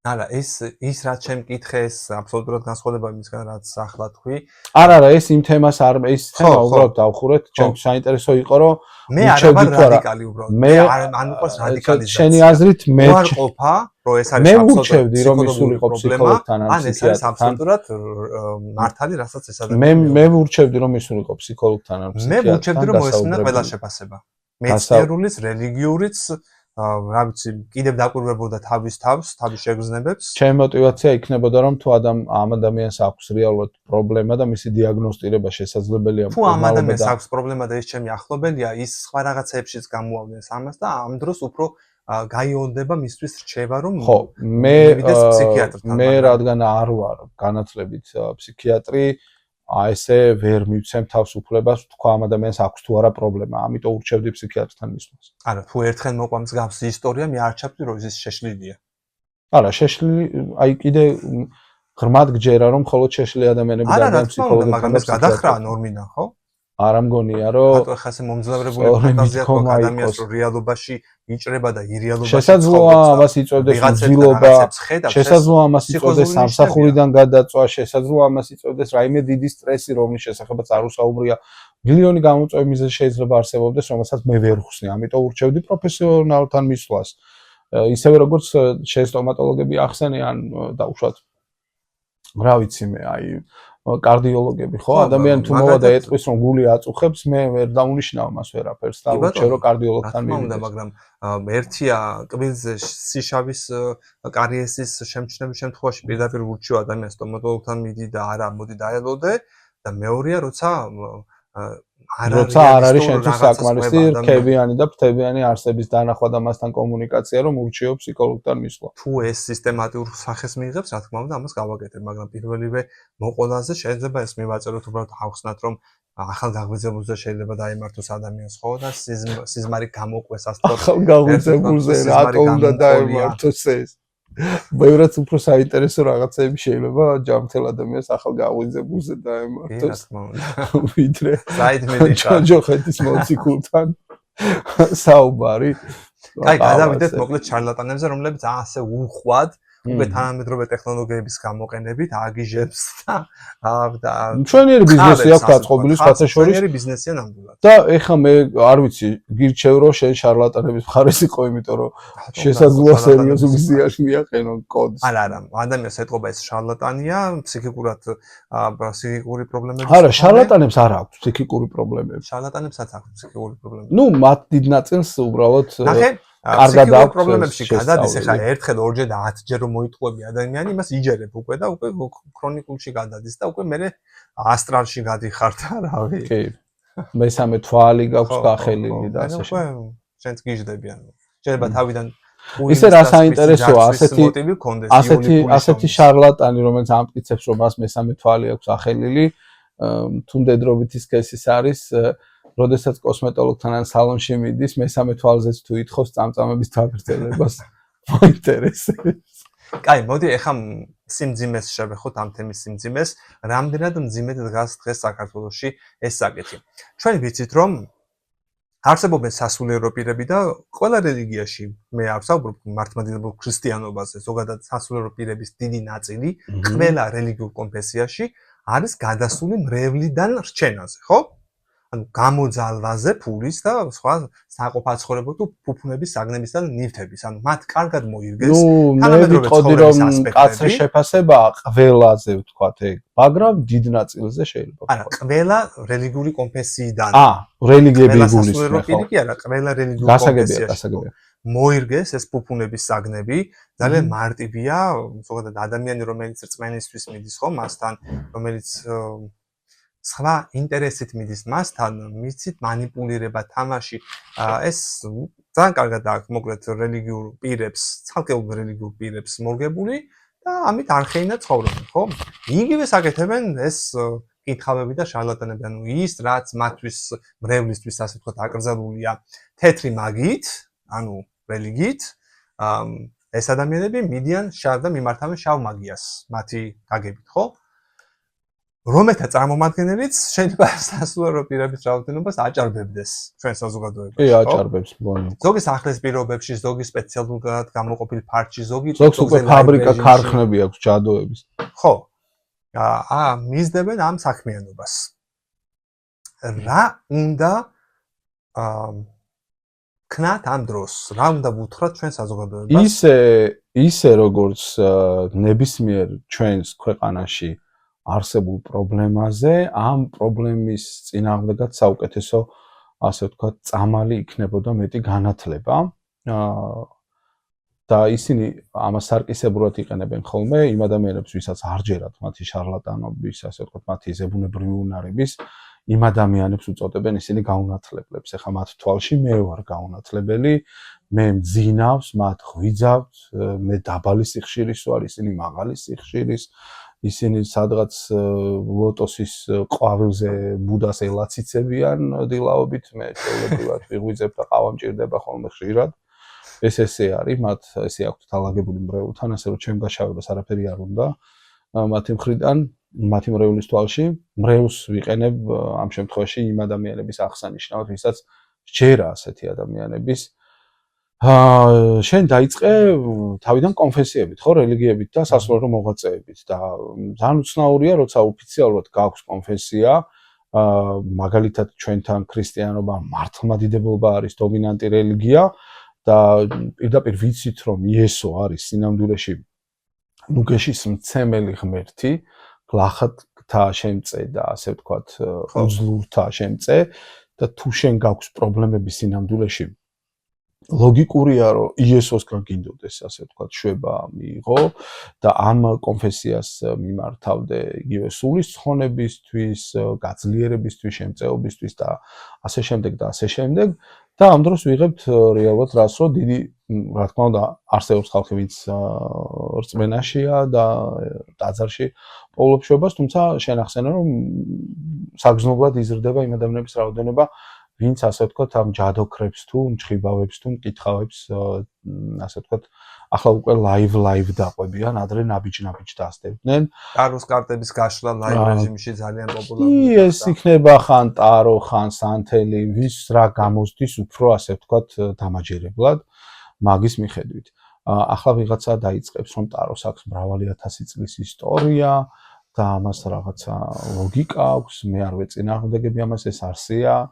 არა, ის რაც შემკითხე, ეს აბსოლუტურად განსხვავდება იმისგან, რაც ახლა თქვი. არა, ეს იმ თემას არ ეს თემა უბრალოდ დავხურეთ, ჩემთვის საინტერესო იყო, რომ მე არ ვარ რადიკალი უბრალოდ. მე არ მიყვარს რადიკალიზაცია. შენი აზრით მე არ ყოფა, რომ ეს არის აბსოლუტურად რომ ისულიყო ფსიქოლოგთან ან ეს არის აბსოლუტურად მართალი, რასაც ეს ადამიანი. მე ვურჩევდი რომ ისულიყო ფსიქოლოგთან ან ფსიქიატრთან. მე ვურჩევდი რომ მოესმინა ყველა შეფასება. მეცნიერულიც, რელიგიურიც, რა ვიცი, კიდევ დაკვირვებოდა თავის თავს, თავის შეგრძნებებს. ჩემი мотиваცია იქნებოდა რომ თუ ამ ადამიანს აქვს რეალურად პრობლემა და მისი დიაგნოსტირება შესაძლებელია. თუ ამ ადამიანს აქვს პრობლემა და ის ჩემი ახლობელია, ის სხვა რაღაცებშიც გამოავლენს ამას და ამ დროს უფრო გაიოლდება მისთვის რჩევა რომ მივიდეს ფსიქიატრთან. მე რადგან არ ვარ განათლებით ფსიქიატრი, ესე ვერ მივცემ თავს უფლებას თქვა ამ ადამიანს აქვს თუ არა პრობლემა, ამიტომ ურჩევდი ფსიქიატრთან მისვლას. არა, თუ ერთხელ მოყვა მსგავსი ისტორია, მე არ ჩავთვლი რომ ის შეშლილია. არა, შეშლილი, აი კიდე ღრმად გჯერა რომ მხოლოდ შეშლილი ადამიანები და ფსიქოლოგებთან მაგრამ ეს გადახრაა ნორმიდან, ხო? არა მგონია რომ რატო ხა ესე მომძლავრებული ფანტაზია თუ ადამიანს რომ რეალობაში იჭრება და ირეალობაში შესაძლოა ამას იწოდეს უძილობა, შესაძლოა ამას იწოდეს სამსახურიდან გადაწვა, შესაძლოა ამას იწოდეს რაიმე დიდი სტრესი, რომლის შესახებაც არ უსაუბრია. მილიონი გამოწვევი მიზეზი შეიძლება არსებობდეს, რომელსაც მე ვერ ხსნი. ამიტომ ურჩევდი პროფესიონალთან მისვლას. ისევე როგორც შენ სტომატოლოგები ახსენიან დაუშვათ რა ვიცი მე აი კარდიოლოგები ხო ადამიანი თუ მოვა და ეტყვის რომ გული აწუხებს მე ვერ დავუნიშნავ მას ვერაფერს და ურჩევ რომ კარდიოლოგთან მივიდეს მაგრამ ერთია კბილზე სიშავის კარიესის შემჩნევის შემთხვევაში პირდაპირ ურჩევ ადამიანს სტომატოლოგთან მიდი და არა მოდი დაელოდე და მეორეა როცა არ არის შენთვის საკმარისი რქებიანი და ფრთებიანი არსების დანახვა და მასთან კომუნიკაცია რომ ურჩიო ფსიქოლოგთან მისვლა. თუ ეს სისტემატურ სახეს მიიღებს, რა თქმა უნდა, ამას გავაკეთებ, მაგრამ პირველივე მოყოლაზე შეიძლება ეს მივაწეროთ უბრალოდ ავხსნათ რომ ახალ გაღვიძებულზე შეიძლება დაემართოს ადამიანს ხო და სიზმარი გამოყვეს ასწორად. ახალ გაღვიძებულზე რატო უნდა დაემართოს ეს? ბევრად უფრო საინტერესო რაღაცები შეიძლება ჯანმრთელ ადამიანს ახალ გაღვიძებულზე დაემართოს. ვიდრე ჯოჯოხეთის მოციქულთან საუბარი. კაი, გადავიდეთ მოკლედ შარლატანებზე, რომლებიც ასე უხვად უკვე თანამედროვე ტექნოლოგიების გამოყენებით აგიჟებს და მშვენიერი ბიზნესი აქვს გაწყობილი სხვათა შორის. მშვენიერი ბიზნესია ნამდვილად. და ეხლა მე არ ვიცი, გირჩევ რომ შენ შარლატანების მხარეს იყო, იმიტომ რომ შესაძლოა სერიოზული ზიანში მიაყენო კოდს. არა, ადამიანს ეტყობა ეს შარლატანია, ფსიქიკური პრობლემები. არა, შარლატანებს არ აქვს ფსიქიკური პრობლემები. შარლატანებსაც აქვს ფსიქიკური პრობლემები. ნუ მათ დიდ ნაწილს უბრალოდ კარგად აქვს პრობლემებში გადადის ახლა ერთხელ ორჯერ და 10ჯერ რომ მოიტყუები ადამიანი იმას იჯერებ უკვე და უკვე ქრონიკულში გადადის და უკვე მე ასტრალში გადიხარ და რავი კი მესამე თვალი გაქვს გახელილი და ასე უკვე შენც გიждები ანუ შეიძლება თავიდან ისე რა საინტერესოა ასეთი შარლატანი რომელიც ამტკიცებს რომ მას მესამე თვალი აქვს ახელილი თუნდედრობითი სქესის არის როდესაც კოსმეტოლოგთან ან სალონში მიდის, მესამე თვალზეც თუ ითხოვს წამწამების დაგრძელებას, მოინტერესებს. კაი, მოდი ახლა სიმძიმეს შევეხოთ ამ თემის სიმძიმეს, რამდენად მძიმედ დგას დღეს საქართველოში ეს საკითხი. ჩვენ ვიცით რომ არსებობენ სასულიერო პირები და ყველა რელიგიაში, მე არ ვსაუბრობ მართლმადიდებელ ქრისტიანობაზე, ზოგადად სასულიერო პირების დიდი ნაწილი ყველა რელიგიურ კონფესიაში არის გადასული მრევლიდან რჩენაზე, ხო? ანუ გამოძალვაზე ფულის და სხვა საყოფაცხოვრებო თუ ფუფუნების საგნების და ნივთების. ანუ მათ კარგად მოირგეს თანამედროვე ცხოვრების ასპექტები. კაცრე შეფასება ყველაზე ვთქვათ ეგ, მაგრამ დიდ ნაწილზე შეიძლება. არა, ყველა რელიგიური კონფესიიდან. რელიგიები გულისხმობ. კი არა, ყველა რელიგიური კონფესიაში. მოირგეს ეს ფუფუნების საგნები, ძალიან მარტივია, ზოგადად ადამიანი რომელიც რწმენისთვის მიდის ხო მასთან, რომელიც სხვა ინტერესით მიდის მასთან, მიცით манипуლირება, თამაში, ეს ძალიან კარგად აქვს მოკლედ რელიგიურ პირებს, ცალკეულ რელიგიურ პირებს მორგებული და ამით არხეინა ცხოვრობენ, ხო? იგივე საკეთებენ ეს კითხავები და შარლატანები, ანუ ის რაც მათთვის მრევლისთვის ასე ვთქვათ აკრძალულია თეთრი მაგიით, ანუ რელიგიით, ეს ადამიანები მიდიან შავ და მიმართავენ შავ მაგიას, მათი გაგებით, ხო? რომელთა წარმომადგენელიც შეიძლება სასულიერო პირების რაოდენობას აჭარბებდეს ჩვენ საზოგადოებაში. კი, აჭარბებს მგონი. ზოგი სახლის პირობებში, ზოგი სპეციალურად გამოყოფილ ფარჩი, ზოგი ზოგს უკვე ფაბრიკა, ქარხნები აქვს ჯადოების. ხო. მისდევენ ამ საქმიანობას. რა უნდა ქნათ ამ დროს, რა უნდა ვუთხრათ ჩვენ საზოგადოებას? ისე როგორც ნებისმიერ ჩვენს ქვეყანაში არსებულ პრობლემაზე, ამ პრობლემის წინააღმდეგაც საუკეთესო, ასე ვთქვათ, წამალი იქნებოდა მეტი განათლება. და ისინი ამას სარკისებურად იყენებენ ხოლმე იმ ადამიანებს, ვისაც არ ჯერათ მათი შარლატანობის, ასე ვთქვათ, მათი ზებუნებრივი უნარების, იმ ადამიანებს უწოდებენ ისინი გაუნათლებლებს. ეხლა მათ თვალში მე ვარ გაუნათლებელი, მე მძინავს, მათ ღვიძავთ, მე დაბალი სიხშირის ვარ, ისინი მაღალი სიხშირის, ისინი სადღაც ლოტოსის ყვავილზე ბუდას ელაციცებიან დილაობით, მე შეულებრივად ვიღვიძებ და ყავა მჭირდება ხოლმე ხშირად. ესე არის, მათ ესე აქვთ თალაგებული მრევლთან, ასე რომ ჩემ გაშავებას არაფერი არ უნდა მათი მხრიდან, მათი მრევლის თვალში, მრევლს ვიყენებ ამ შემთხვევაში იმ ადამიანების აღსანიშნავად, ვისაც ჯერა ასეთი ადამიანების. შენ დაიწყე თავიდან კონფესიებით, ხო, რელიგიებით და სასულიერო მოღვაწეებით და ძალიან უცნაურია, როცა ოფიციალურად გაქვს კონფესია, მაგალითად ჩვენთან ქრისტიანობა მართლმადიდებლობა არის დომინანტი რელიგია და პირდაპირ ვიცით, რომ იესო არის სინამდვილეში ნუგეშის მცემელი ღმერთი, გლახაკთა შემწე და ასე ვთქვათ, უძლურთა შემწე და თუ შენ გაქვს პრობლემები სინამდვილეში, ლოგიკურია, რომ იესოსგან გინდოდეს, ასე ვთქვათ, შვება მიიღო და ამ კონფესიას მიმართავდე იგივე სულის ცხონებისთვის, გაძლიერებისთვის, შემწეობისთვის და ასე შემდეგ და ასე შემდეგ. და ამ დროს ვიღებთ რეალურად რას, რომ დიდი, რა თქმა უნდა, არსებობს ხალხი, ვინც რწმენაშია და ტაძარში პოულობს შვებას, თუმცა შენ ახსენე, რომ საგრძნობლად იზრდება იმ ადამიანების რაოდენობა, ვინც ასე ვთქვათ, ამ ჯადოქრებს თუ მჭხიბავებს თუ მკითხავებს, ასე ვთქვათ, ახლა უკვე ლაივ დაყვებიან, ადრე ნაბიჯ დასდებდნენ. ტაროს კარტების გაშლა ლაივ რეჟიმში ძალიან პოპულარულია. კი, ეს იქნება ხან ტარო, ხან სანთელი, ვის რა გამოსდის უფრო, ასე ვთქვათ, დამაჯერებლად მაგის მიხედვით. ახლა ვიღაცა დაიწყებს, რომ ტაროს აქვს მრავალი ათასი წლის ისტორია და ამას რაღაცა ლოგიკა აქვს, მე არ ვეწინააღმდეგები ამას, ეს არსია.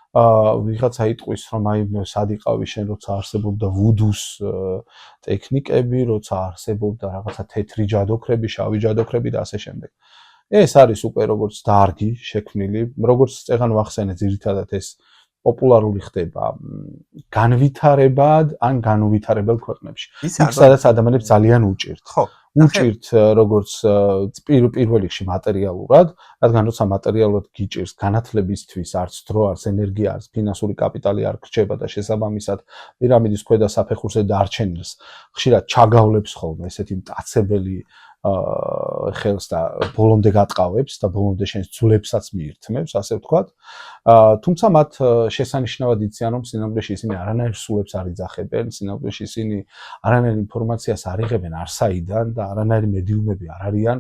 ვიღაცა იტყვის, რომ აი სად იყავი შენ, როცა არსებობდა ვუდუს ტექნიკები, როცა არსებობდა რაღაცა თეთრი ჯადოქრები, შავი ჯადოქრები და ასე შემდეგ. ეს არის უკვე როგორც დარგი შექმნილი, როგორც წეგან ვახსენე, ძირითადად ეს პოპულარული ხდება განვითარებად ან განუვითარებელ ქვეყნებში. იქ სადაც ადამიანებს ძალიან უჭირთ. ხო. უჭირთ როგორც პირველ რიგში მატერიალურად, რადგან როცა მატერიალურად გიჭირს განათლებისთვის არც დრო, არც ენერგია, არც ფინანსური კაპიტალი არ გრჩება და შესაბამისად პირამიდის ქვედა საფეხურზე დარჩენილს ხშირად ჩაგავლებს ხოლმე ესეთი მტაცებელი ხელს და ბოლომდე გატყავებს და ბოლომდე შენს ძვლებსაც მიირთმევს, ასე ვთქვათ. თუმცა მათ შესანიშნავად იციან, რომ სინამდვილეში ისინი არანაირ სულებს არ იძახებენ, სინამდვილეში ისინი არანაირ ინფორმაციას არ იღებენ არსაიდან და არანაირი მედიუმები არ არიან.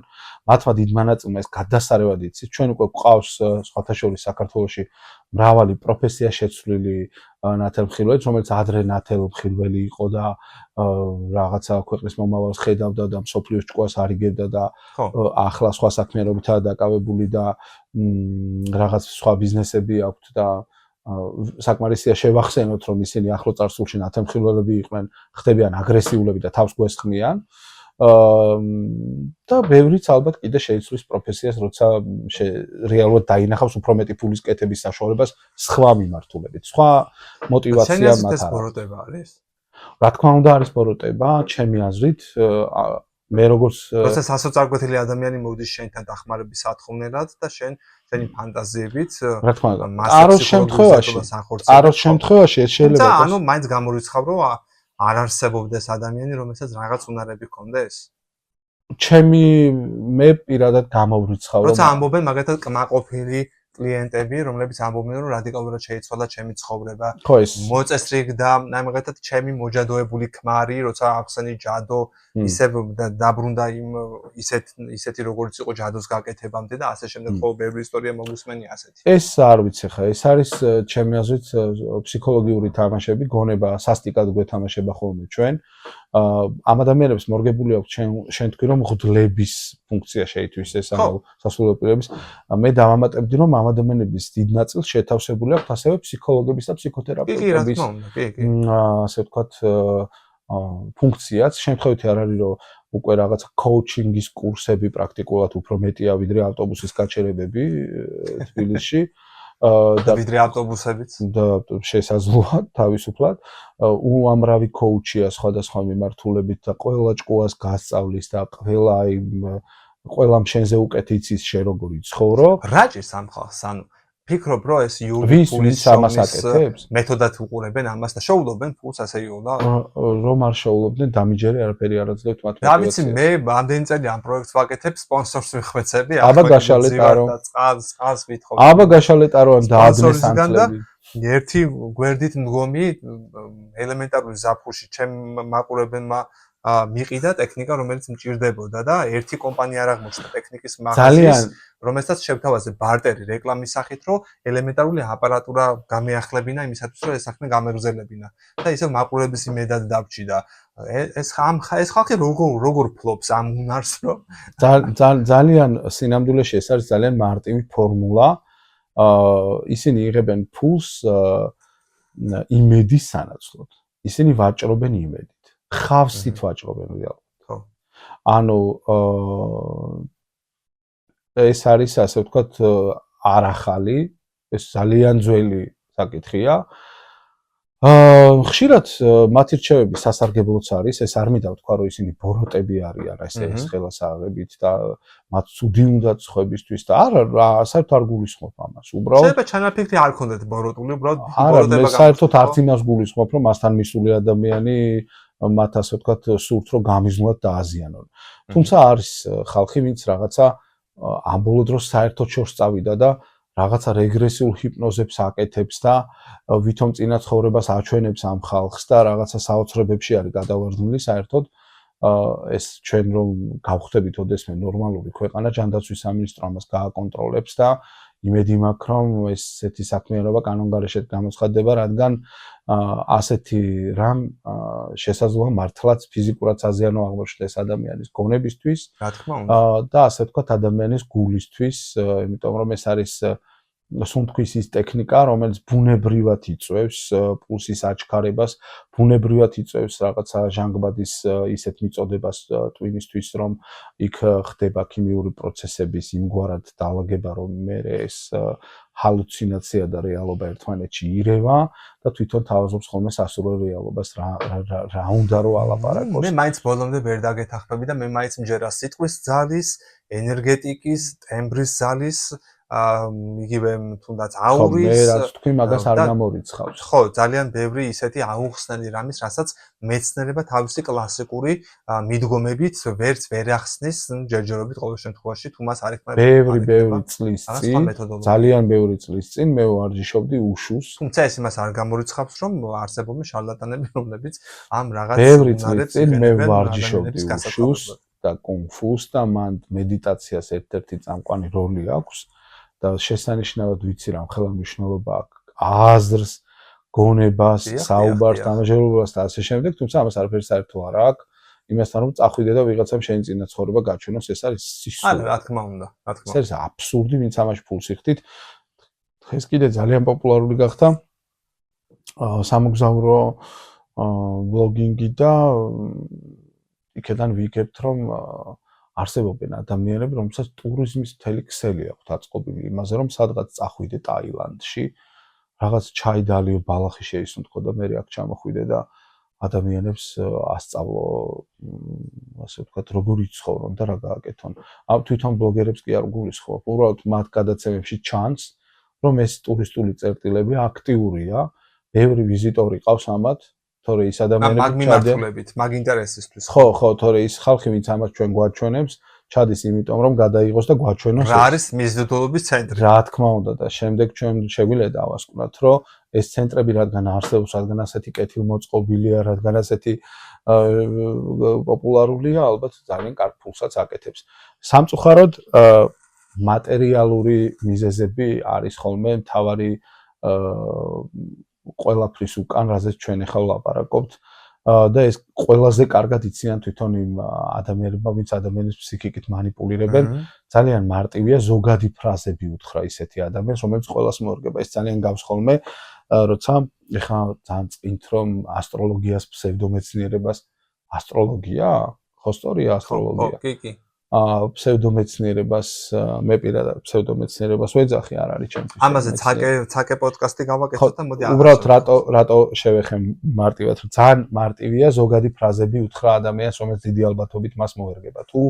მათმა დიდმა ნაწილმა ეს გადასარევად იცით. ჩვენ უკვე გვყავს სხვათა შორის საქართველოში მრავალი პროფესია შეცვლილი ნათელმხილველიც, რომელიც ადრე ნათელმხილველი იყო და რაღაცა ქვეყნის მომავალს ხედავდა და მსოფლიოს ჭკუას არიგებდა და ახლა სხვა საქმიანობითაა დაკავებული და რაღაც სხვა ბიზნესები აქვთ და საკმარისია შევახსენოთ, რომ ისინი ახლო წარსულში ნათელმხილველები იყვნენ, ხდებიან აგრესიულები და თავს გვესხმიან. და ბევრიც ალბათ კიდე შეიცვლის პროფესიას, როცა რეალურად დაინახავს უფრო მეტი ფულის კეთების საშუალებას სხვა მიმართულებით. სხვა мотиваცია მათ არის. ეს ბოროტება არის? რა თქმა უნდა არის ბოროტება, ჩემი აზრით, მე როგორც როცა სასოწარკვეთილი ადამიანი მოდის შენთან დახმარების სათხოვნელად და შენი ფანტაზიებით, რა თქმა უნდა, აროს შემთხვევაში ეს შეიძლება და ანუ მაინც გამორიცხავ, რომ არ არსებობდეს ადამიანი, რომელსაც რაღაც უნარები ჰქონდეს? მე პირადად გამოვრიცხავ, როცა ამბობენ მაგათად კმაყოფილი კლიენტები, რომლებიც ამბობდნენ, რომ რადიკალურად შეიცვალა ჩემი ცხოვრება. ხო ეს მოწესრიგდა, ნამდვილად ჩემი მოჯადოებული ქმარი, როცა ახსენი ჯადო ისე დაბრუნდა იმ ისეთი როგორც იყო ჯადოს გაკეთებამდე და ასე შემდეგ. ხო, ბევრი ისტორია მოგუსმენი ასეთი. ეს არ ვიცი ხა, ეს არის ჩემი აზრით ფსიქოლოგიური თამაშები, გონება სასტიკად გვეთამაშება ხოლმე ჩვენ. ამ ადამიანებს მორგებული აქვს შენ თქვი რომ ღდლების ფუნქცია შეითვისეს ანუ სასულიერო პირების. მე დავამატებდი რომ ამ ადამიანების დიდ ნაწილს შეთავსებული აქვს ასევე ფსიქოლოგების და ფსიქოთერაპევტების ასე ვთქვათ ფუნქციაც. შემთხვევითი არ არის რომ უკვე რაღაც კოუჩინგის კურსები პრაქტიკულად უფრო მეტია ვიდრე ავტობუსის გაჩერებები თბილისში. და ვიდრე ავტობუსებიც და შესაძლოა თავისუფლად უამრავი კოუჩია სხვადასხვა მიმართულებით და ყველა ჭკუას გასწავლის და ყველა შენზე უკეთ იცის შენ როგორ იცხოვრო. რა ჭირს ამ ხალხს? ანუ ფიქრობ რომ ეს ვის ამას აკეთებს? მეთოდად უყურებენ ამას და შოულობენ ფულს ასე იულა? რომ არ შოულობდნენ დამიჯერე არაფერი არ აძლევთ მათ. და ვიცი მე ამდენი წელი ამ პროექტს ვაკეთებ სპონსორს ვიხვეცები აბა გაშალეტარო წყალს ვითხოვ. აბა გაშალეტარო ან დაადნეს ანთლები. ერთი გვერდით მდგომი ელემენტარული ზაფხულში ჩემ მაყურებელმა მიყიდა ტექნიკა რომელიც მჭირდებოდა და ერთი კომპანია არ აღმოჩნდა ტექნიკის მაღაზიის რომელსაც შევთავაზე ბარტერი რეკლამის სახით რომ ელემენტარული აპარატურა გამეახლებინა იმისათვის რომ ეს საქმე გამეგრძელებინა და ისევ მაყურებლის იმედად დავჭი და ეს ხალხი როგორ ფლობს ამ უნარს რომ ძალიან სინამდვილეში ეს არის ძალიან მარტივი ფორმულა ისინი იღებენ ფულს იმედის სანაცვლოდ ისინი ვაჭრობენ იმედით ხავსით ვაჭრობენ რეალურად. ხო. ანუ ეს არის ასე ვთქვათ არახალი, ეს ძალიან ძველი საკითხია. ხშირად მათი რჩევები სასარგებლოც არის, ეს არ მინდა ვთქვა რომ ისინი ბოროტები არიან, ეს ხელასაღებით და მათ ცუდი უნდათ ხუებისთვის და არა, საერთოდ არ გულისხმობ ამას. უბრალოდ შეიძლება ჩანაფიქრი არ ქონდეთ ბოროტული, უბრალოდ ბოროტება გამოსულა. საერთოდ არც იმას გულისხმობ რომ მასთან მისული ადამიანი მათ ასე ვთქვათ სურთ რომ გამიზნოთ და აზიანონ. თუმცა არის ხალხი ვინც რაღაცა ამ ბოლო დროს საერთოდ შორს წავიდა და რაღაცა რეგრესიულ ჰიპნოზებს აკეთებს და ვითომ წინა ცხოვრებას აჩვენებს ამ ხალხს და რაღაცა საოცრებებში არის გადავარდნილი საერთოდ ეს ჩვენ რომ გავხდებით ოდესმე ნორმალური ქვეყანა ჯანდაცვის სამინისტრო ამას გააკონტროლებს და იმედი მაქვს რომ ესეთი საქმიანობა კანონგარეშე გამოცხადდება რადგან ასეთი რამ შესაძლოა მართლაც ფიზიკურად საზიანო აღმოჩნდეს ადამიანის გონებისთვის რა თქმა უნდა და ასე ვთქვათ ადამიანის გულისთვის იმიტომ რომ ეს არის სუნთქვის ის ტექნიკა რომელიც ბუნებრივად იწვევს პულსის აჩქარებას ბუნებრივად იწვევს რაღაცა ჟანგბადის ისეთ მიწოდებას ტვინისთვის რომ იქ ხდება ქიმიური პროცესების იმგვარად დაალაგება რომ მე ეს ჰალუცინაცია და რეალობა ერთმანეთში ირევა და თვითონ თავაზობს ხოლმე სასურველ რეალობას რა უნდა რომ ალაპარაკოს მე მაინც ბოლომდე ვერ დაგეთახმები და მე მაინც მჯერა სიტყვის ძალის ენერგეტიკის ტემბრის ძალის იგივე თუნდაც აურის მე რაც თქვი მაგას არ გამორიცხავს ხო ძალიან ბევრი ისეთი აუხსნელი რამის რასაც მეცნიერება თავისი კლასიკური მიდგომებით ვერც ვერ ახსნის ჯერჯერობით ყოველ შემთხვევაში თუ მას არ იქნება ბევრი წლის წინ ძალიან ბევრი წლის წინ მე ვარჯიშობდი უშუს თუმცა ეს იმას არ გამორიცხავს რომ არსებობენ შარლატანები რომლებიც ამ რაღაც ბევრი წლის წინ მე ვარჯიშობდი უშუს და კუნგ-ფუს და მან მედიტაციას ერთ-ერთი წამყვანი როლი აქვს და შესანიშნავად ვიცი რა ხელა მნიშვნელობა აქვს აზრს, გონებას, საუბარს, დამაჟერებლობას და ასე შემდეგ, თუმცა ამას არაფერი საერთო არ აქვს. იმასთან რომ წახვიდე და ვიღაცამ შენი წინა ცხოვრება გაჩვენოს, ეს არის სისულე. არა, რა თქმა უნდა, რა თქმა უნდა. ეს არის აბსურდი, ვინც ამაში ფულს იხდით. დღეს კიდე ძალიან პოპულარული გახდა სამოგზაურო ბლოგინგი და იქიდან ვიგებთ რომ არსებობენ ადამიანები, რომელსაც ტურიზმის მთელი ქსელი აქვთ აწყობილი იმაზე, რომ სადღაც წახვიდე ტაილანდში, რაღაც ჩაიდალიო ბალახი შეისუნთქო და მე აქ ჩამოხვიდე და ადამიანებს ასწავლო, ასე ვთქვათ, როგორ იცხოვრონ და რა გააკეთონ. თვითონ ბლოგერებს კი არ გულისხმობ, უბრალოდ მათ გადაცემებში ჩანს, რომ ეს ტურისტული წერტილები აქტიურია, ბევრი ვიზიტორი ყავს ამათ. თორე ის ადამიანები მაგ მიმართულებით, მაგ ინტერესისთვის. ხო, თორე ის ხალხი, ვინც ამას ჩვენ გვაჩვენებს, ჩადის იმიტომ რომ გადაიღოს და გვაჩვენოს რა არის მიზნდულობის ცენტრი. რა თქმა უნდა და შემდეგ ჩვენ შეგვიძლია დავასკვნათ რომ ეს ცენტრები რადგან არსებობს, რადგან ასეთი კეთილმოწყობილია, რადგან ასეთი პოპულარულია, ალბათ ძალიან კარგ ფულსაც აკეთებს. სამწუხაროდ მატერიალური მიზეზები არის ხოლმე მთავარი ყველაფრის უკან, რაზეც ჩვენ ახლა ვლაპარაკობთ და ეს ყველაზე კარგად იციან თვითონ იმ ადამიანებმა, ვინც ადამიანის ფსიქიკით მანიპულირებენ. ძალიან მარტივია ზოგადი ფრაზები უთხრა ისეთი ადამიანს, რომელიც ყველას მოერგება. ეს ძალიან გავს ხოლმე, როცა ეხლა ძალიან წინთ რომ ასტროლოგიას, ფსევდომეცნიერებას, ასტროლოგია? ხო სწორია ასტროლოგია. კი. ფსევდომეცნიერებას მე პირადად ფსევდომეცნიერებას ვეძახი, არ არის ჩემთვის. ამაზე ცაკე პოდკასტი გავაკეთოთ და მოდი უბრალოდ რატო შევეხე მარტივად, რომ ძალიან მარტივია ზოგადი ფრაზები უთხრა ადამიანს, რომელიც დიდი ალბათობით მას მოერგება. თუ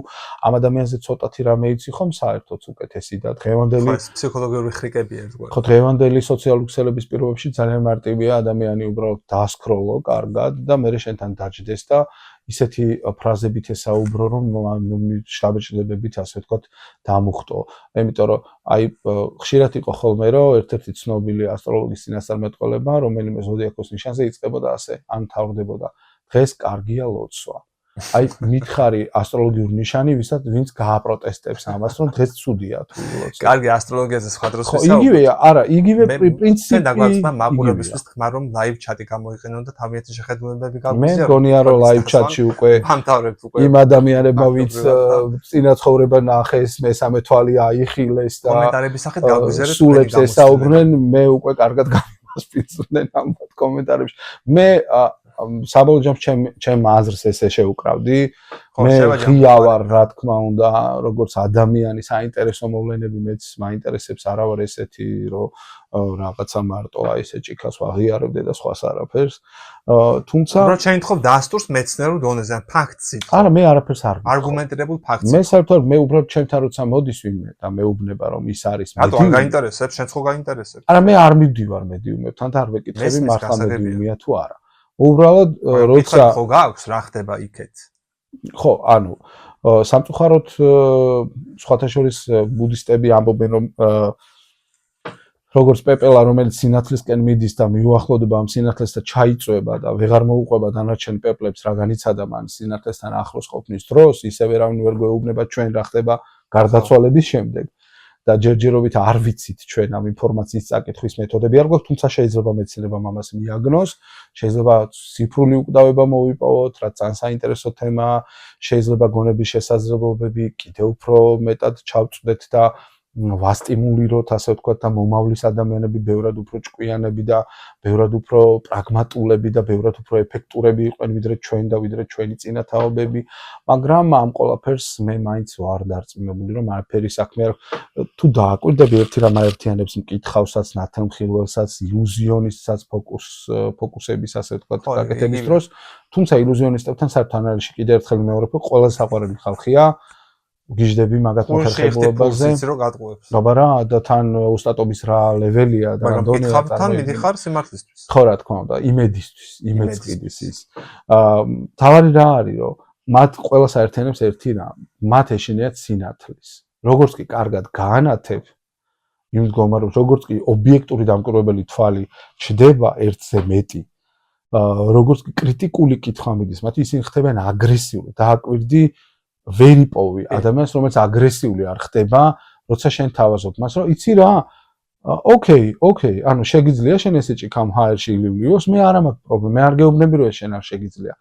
ამ ადამიანზე ცოტათი რამე იცი ხომ საერთოდ უკეთესი და დღევანდელი ფსიქოლოგიური ხრიკებია ერთგვარი. ხო დღევანდელი სოციალური ქსელების პირობებში ძალიან მარტივია ადამიანი უბრალოდ დაასკროლო კარგად და მე შენთან დაჯდეს და ისეთი ფრაზებით ესაუბრო, რომ შთაბეჭდებებით, ასე ვთქვათ, დამუხტო. იმიტომ რომ აი ხშირად იყო ხოლმე, რომ ერთ-ერთი ცნობილი ასტროლოგის წინასწარმეტყველება, რომელიმე ზოდიაქოს ნიშანზე იწყებოდა ასე, ან თავდებოდა. დღეს კარგია ლოცვა. აი მითხარი ასტროლოგიური ნიშანი, ვინც გააპროტესტებს ამას, რომ დღეს ცუდია თუ ლოცვა. კარგი ასტროლოგიაზე სხვა დროს ხო, იგივეა, არა, იგივე პრინციპი. მე დაგვაცხადა მაყურებისთვის თქმა, რომ ლაივ ჩატი გამოიყენონ და თავიანთი შეხედულებები მე გაგვიზიარონ. მგონია, რომ ლაივ ჩატში უკვე ამთავრებთ უკვე იმ ადამიანებმა, ვინც წინაცხოვრება ნახეს, მესამე თვალი აიხილეს და კომენტარების სახით გაგვიზიარეთ. სულებს ესაუბრნენ, მე უკვე კარგად გამოსპინძურნენ ამ კომენტარებში. მე საბოლოო ჯამში ჩემ აზრს ესე შევუკრავდი. მე ღია ვარ, რა თქმა უნდა, როგორც ადამიანი, საინტერესო მოვლენები მეც მაინტერესებს, არა ვარ ესეთი, რომ რაღაცა მარტო აი ესე ჭიქას ვაღიარებდე და სხვას არაფერს. თუმცა უბრალოდ შეინთხოვ დასტურს მეცნიერულ დონეზე, ან ფაქტს ითხოვ. არა, მე არაფერს არ ვიტყვი. არგუმენტირებულ ფაქტს. მე საერთოდ მე უბრალოდ ჩემთან როცა მოდის ვინმე და მეუბნება რომ ის არის რატო არ გაინტერესებს? შენც ხო გაინტერესებს? არა, მე არ მივდივარ მედიუმებთან და არ ვეკითხები მართლა მედიუმია თუ არა. უბრალოდ როცა ხო გაქვს რა ხდება იქეთ. ხო, ანუ სამწუხაროდ სხვათა შორის ბუდისტები ამბობენ რომ როგორც პეპელა რომელიც სინათლისკენ მიდის და მიუახლოვდება ამ სინათლეს და ჩაიწვება და ვეღარ მოუყვება დანარჩენ პეპლებს რა განიცადა მან სინათლესთან ახლოს ყოფნის დროს, ისევე რავნი ვერ გვეუბნება ჩვენ რა ხდება გარდაცვალების შემდეგ. და ჯერჯერობით არ ვიცით ჩვენ ამ ინფორმაციის წაკითხვის მეთოდები არ გვაქვს, თუმცა შეიძლება მეცნიერებამ ამას მიაგნოს, შეიძლება ციფრული უკვდავება მოვიპოვოთ, რაც ძალიან საინტერესო თემაა, შეიძლება გონების შესაძლებლობები კიდევ უფრო მეტად ჩავწვდეთ და ვასტიმულიროთ, ასე ვთქვათ, და მომავლის ადამიანები ბევრად უფრო ჭკვიანები და ბევრად უფრო პრაგმატულები და ბევრად უფრო ეფექტურები იყვნენ ვიდრე ჩვენ და ვიდრე ჩვენი წინათაობები, მაგრამ ამ ყველაფერს მე მაინც ვარ დარწმუნებული, რომ არაფერი საქმე არ თუ დააკვირდები ერთი რამ აერთიანებს მკითხავსაც, ნათელმხილველსაც, ილუზიონისტსაც, ფოკუსების, ასე ვთქვათ, გაკეთების დროს, თუმცა ილუზიონისტებთან საერთოდ არ არის კიდევ ერთხელ მეორე ყველა საყვარელი ხალხია. გიждები მაგათ მოხერხებულობაზე. აბა რა და თან უსტატობის რა ლეველია და რა დონეა. მაგრამ თან მიდიხარ სიმართლისთვის. ხო რა თქმა უნდა, იმედისთვის, იმედწიდის ის. თავარი რა არის, რომ მათ ყველას აერთიანებს ერთი რამ, მათ ეშინიათ სინათლის. როგორც კი კარგად გაანათებ, იმ მდგომარეობას, როგორც კი ობიექტური დამკვირვებელი თვალი ჩდება ერთზე მეტი, როგორც კი კრიტიკული კითხვა მიდის, მათ ისინი ხდებიან აგრესიული, დააკვირდი ვერ იპოვი ადამიანს, რომელიც აგრესიული არ ხდება, როცა შენ თავაზობ მას, რომ იცი რა, ოკეი, ანუ შეგიძლია შენ ესე ჭიქამ ჰაერში ილივლიოს, მე არ მაქვს პრობლემა, მე არ გეუბნები რომ ეს შენ არ შეგიძლია.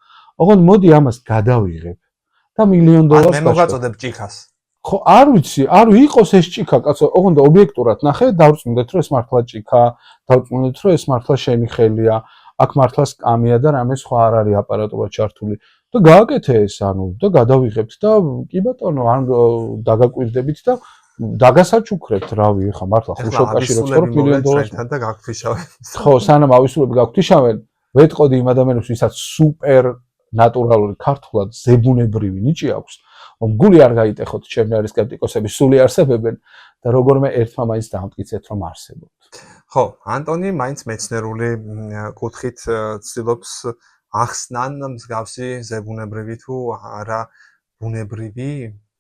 ოღონდ მოდი ამას გადავიღებ და $1,000,000 მე მოგაწოდებ ჭიქას. ხო, არ ვიცი, არ იყოს ეს ჭიქა, კაცო, ოღონდ ობიექტურად ნახე, დავწუნდეთ რომ ეს მართლა ჭიქა, დავწუნდეთ რომ ეს მართლა შენი ხელია, აქ მართლა სკამია და რამე სხვა არ არის აპარატურა ჩართული. და გააკეთე ეს, ანუ და გადავიღებთ და კი ბატონო, ან დაგაკვირდებით და დაგასაჩუქრებთ, რავი, ხა მართლა ხუშოკაში რო ცხოვრობ $1,000,000 თან და გაგთვიშავენ. ხო, სანამ ავისულები გაგთვიშავენ, ვეტყოდი იმ ადამიანებს, ვისაც სუპერ ნატურალური ქართულად ზებუნებრივი ნიჭი აქვს, რომ გული არ გაიტეხოთ, ჩემი არის სკეპტიკოსები სული არსებებენ და როგორმე ერთმა მაინც დაამტკიცეთ, რომ არსებობთ. ხო, ანტონი მაინც მეცნიერული კუთხით ცდილობს ახსნან მსგავსი ზებუნებრივი თუ არა ბუნებრივი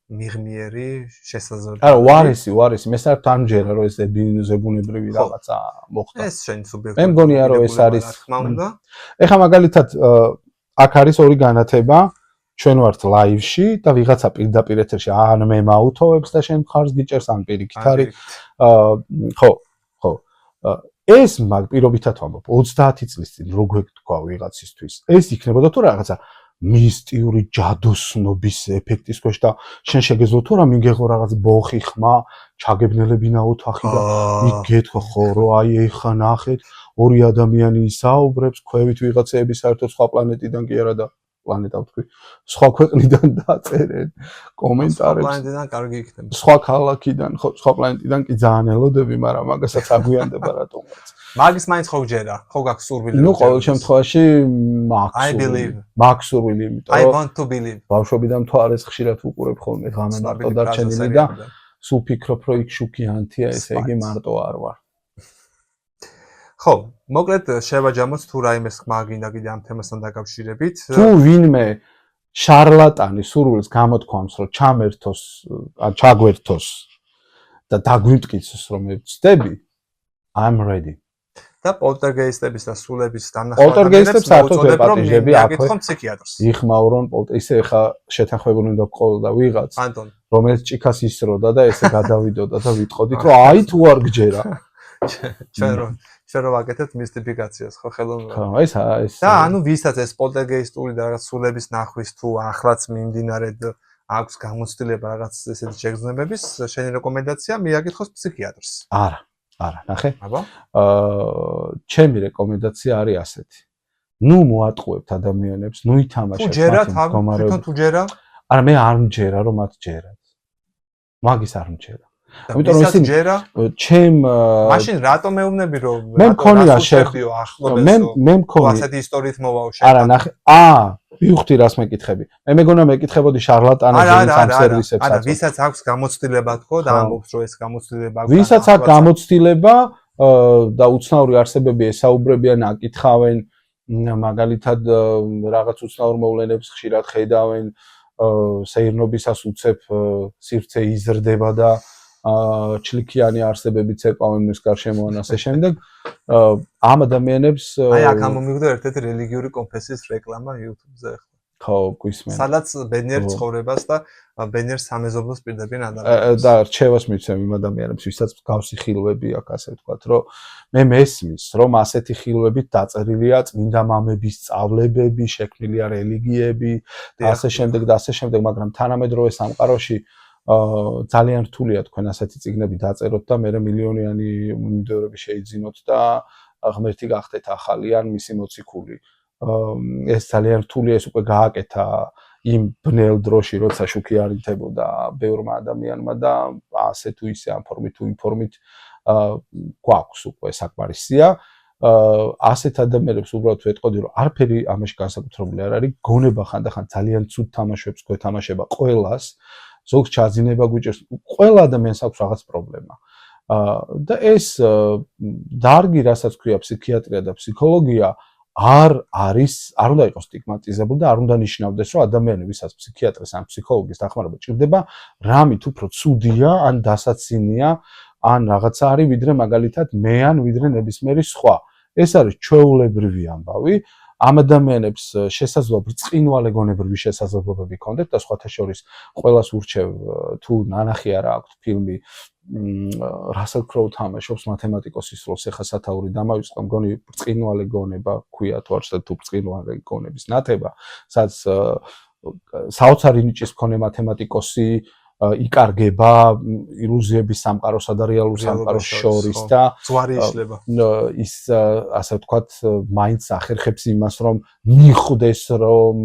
მიღმიერი შესაძლებელი. არა, ვარისი, მე საერთოდ არ მჯერა რომ ეს ზებუნებრივი რაღაცა მოხდა. ეს შენ სუბიექტური. მე მგონია რომ ეს არის თქმა უნდა. ეხლა მაგალითად აქ არის ორი განათება, ჩვენ ვართ ლაივში და ვიღაცა პირდაპირ ეთერში ან მე მაუთოვებს და შენ მხარს გიჭერს ან პირიქით არის. ხო. ეს მაგ პირობითად ვამბობ 30 წლის წინ რო გვეთქვა ვიღაცისთვის. ეს იქნებოდა თუ რაღაცა მისტიური ჯადოსნობის ეფექტის ქვეშ და შენ შეგეძლო თუ რა მიგეღო რაღაც ბოხი ხმა ჩაგებნელებინა ოთახი და იქ გეთქვა ხო რომ აი ეხა ნახეთ ორი ადამიანი ისაუბრებს ქვევით ვიღაცეები საერთოდ სხვა პლანეტიდან კი არა და პლანეტა ვთქვი სხვა ქვეყნიდან დაწერენ კომენტარებს სხვა პლანეტიდან კარგი იქნება სხვა ქალაქიდან ხო სხვა პლანეტიდან კი ძალიან ელოდები მაგრამ მაგასაც აგვიანდება რატომაც მაგის მაინც ხო გჯერა ხო გაქვს სურვილი ნუ ყოველ შემთხვევაში მაქვს სურვილი იმიტომ I want to believe ბავშვობიდან თვარეს ხშირად უყურებ ხოლმე ღამე მარტო დარჩენილი და სულ ფიქრობ რომ იქ შუქიანთია ესე იგი მარტო არ ვარ ხო მოკლედ შევაჯამოთ თუ რაიმე ხმა გინდა კიდე ამ თემასთან დაკავშირებით თუ ვინმე შარლატანი სურვილს გამოთქვამს რომ ჩამერთოს ან ჩაგვერთოს და დაგვიმტკიცოს რომ მე ვწდები I'm ready და პოლტერგეისტების და სულების დანახვა პოლტერგეისტებს საერთოდ ვეპატიჟები აქვე ფსიქიატრს იხმაურონ ისე ხა შეთანხმებული უნდა ყოლოდა ვიღაც ანტონ რომელიც ჭიქას ისროდა და ესე გადავიდოდა და ვიტყოდით რომ აი თუ არ გჯერა ჩვენ რომ ვაკეთებთ მისტიფიკაციას ხო ხელოვნურად ხო ეს და ანუ ვისაც ეს პოლტერგეისტური და რაღაც სულების ნახვის თუ ახლაც მიმდინარედ აქვს გამოცდილება რაღაც ესეთი შეგრძნებების შენი რეკომენდაცია მიაკითხოს ფსიქიატრს არა, ნახე. აბა. ჩემი რეკომენდაცია არის ასეთი. ნუ მოატყუებთ ადამიანებს, ნუ ითამაშეთ. თუ ჯერათ, თვითონ თუ ჯერა? არა, მე არ მჯერა, რომ მათ ჯერათ. მაგის არ მჯერა. ამიტომ რომ ისინი ჯერა, ჩემ მაშინ რატომ მეუბნები რომ მე მქონია შეხვდიო ახლობელსო. მე მქონია ასეთი ისტორიით მოვაო შენ. არა, ნახე. ვიხდი რას მეკითხები. მე მეგონა მეკითხებოდი შარლატანებს ამ სერვისებს. არა, ვისაც აქვს გამოცდილება თქო და ამბობს რომ ეს გამოცდილება აქვს. ვისაც აქვს გამოცდილება და უცნაური არსებები ესაუბრებიან, აკითხავენ, მაგალითად რაღაც უცნაურ მოვლენებს ხშირად ხედავენ, სეირნობისას უცებ სივრცე იზრდება და ჩლიქიანი არსებებიც ეყავენ მის გარშემო ან ასე შემდეგ. ამ ადამიანებს აი აქ ამომიგდა ერთ-ერთი რელიგიური კონფესიის რეკლამა YouTube-ზე ახლა. ხო, გვისმენ. სადაც ბედნიერ ცხოვრებას და ბედნიერ სამეზობლოს პირდებიან ადამიანებს. და რჩევას მიცემ იმ ადამიანებს, ვისაც გავსი ხილვები აქვს, ასე ვთქვათ, რომ მე მესმის, რომ ასეთი ხილვებით დაწერილია წმინდა მამების სწავლებები, შექმნილია რელიგიები და ასე შემდეგ, მაგრამ თანამედროვე სამყაროში ძალიან რთულია თქვენ ასეთი წიგნები დაწეროთ და მე მილიონიანი მიმდევრები შეიძინოთ და ღმერთი გახდეთ ახალი ან მისი მოციქული. ეს ძალიან რთულია, ეს უკვე გააკეთა იმ ბნელ დროში, როცა შუქი არ ითებოდა ბევრმა ადამიანმა და ასე თუ ისე ამ ფორმით თუ იმ ფორმით გვაქვს უკვე საკმარისია. ასეთ ადამიანებს უბრალოდ ვეტყოდი, რომ არაფერი ამაში განსაკუთრებული არ არის, გონება ხანდახან ძალიან ცუდ თამაშებს გვეთამაშება ყველას. ზოგს ჩაძინება გვიჭერს, ყველა ადამიანს აქვს რაღაც პრობლემა. და ეს დარგი, რასაც ქვია ფსიქიატრია და ფსიქოლოგია, არ უნდა იყოს სტიგმატიზებული და არ უნდა ნიშნავდეს, რომ ადამიანი, ვისაც ფსიქიატრის ან ფსიქოლოგის დახმარება ჭირდება, რამით უფრო ცუდია, ან დასაცინია, ან რაღაცა არის, ვიდრე მაგალითად მე ან ვიდრე ნებისმიერი სხვა. ეს არის ჩვეულებრივი ამბავი. ამ ადამიანებს შესაძლოა ბრწყინვალე გონებრივი შესაძლებლობები ჰქონდეთ და სხვათა შორის ყველას ურჩევ თუ ნანახი არა აქვს ფილმი რასელ კროუ თამაშობს მათემატიკოსის როლს ეხა სათაური დამავიწყო მგონი ბრწყინვალე გონება ქვია თუ არა თუ ბრწყინვალე გონების ნათება სადაც საოცარი ნიჭის მქონე მათემატიკოსი იკარგება ილუზიების სამყაროსა და რეალურ სამყაროს შორის და ზვარი იშლება. ის ასე ვთქვათ, მაინც ახერხებს იმას, რომ მიხვდეს, რომ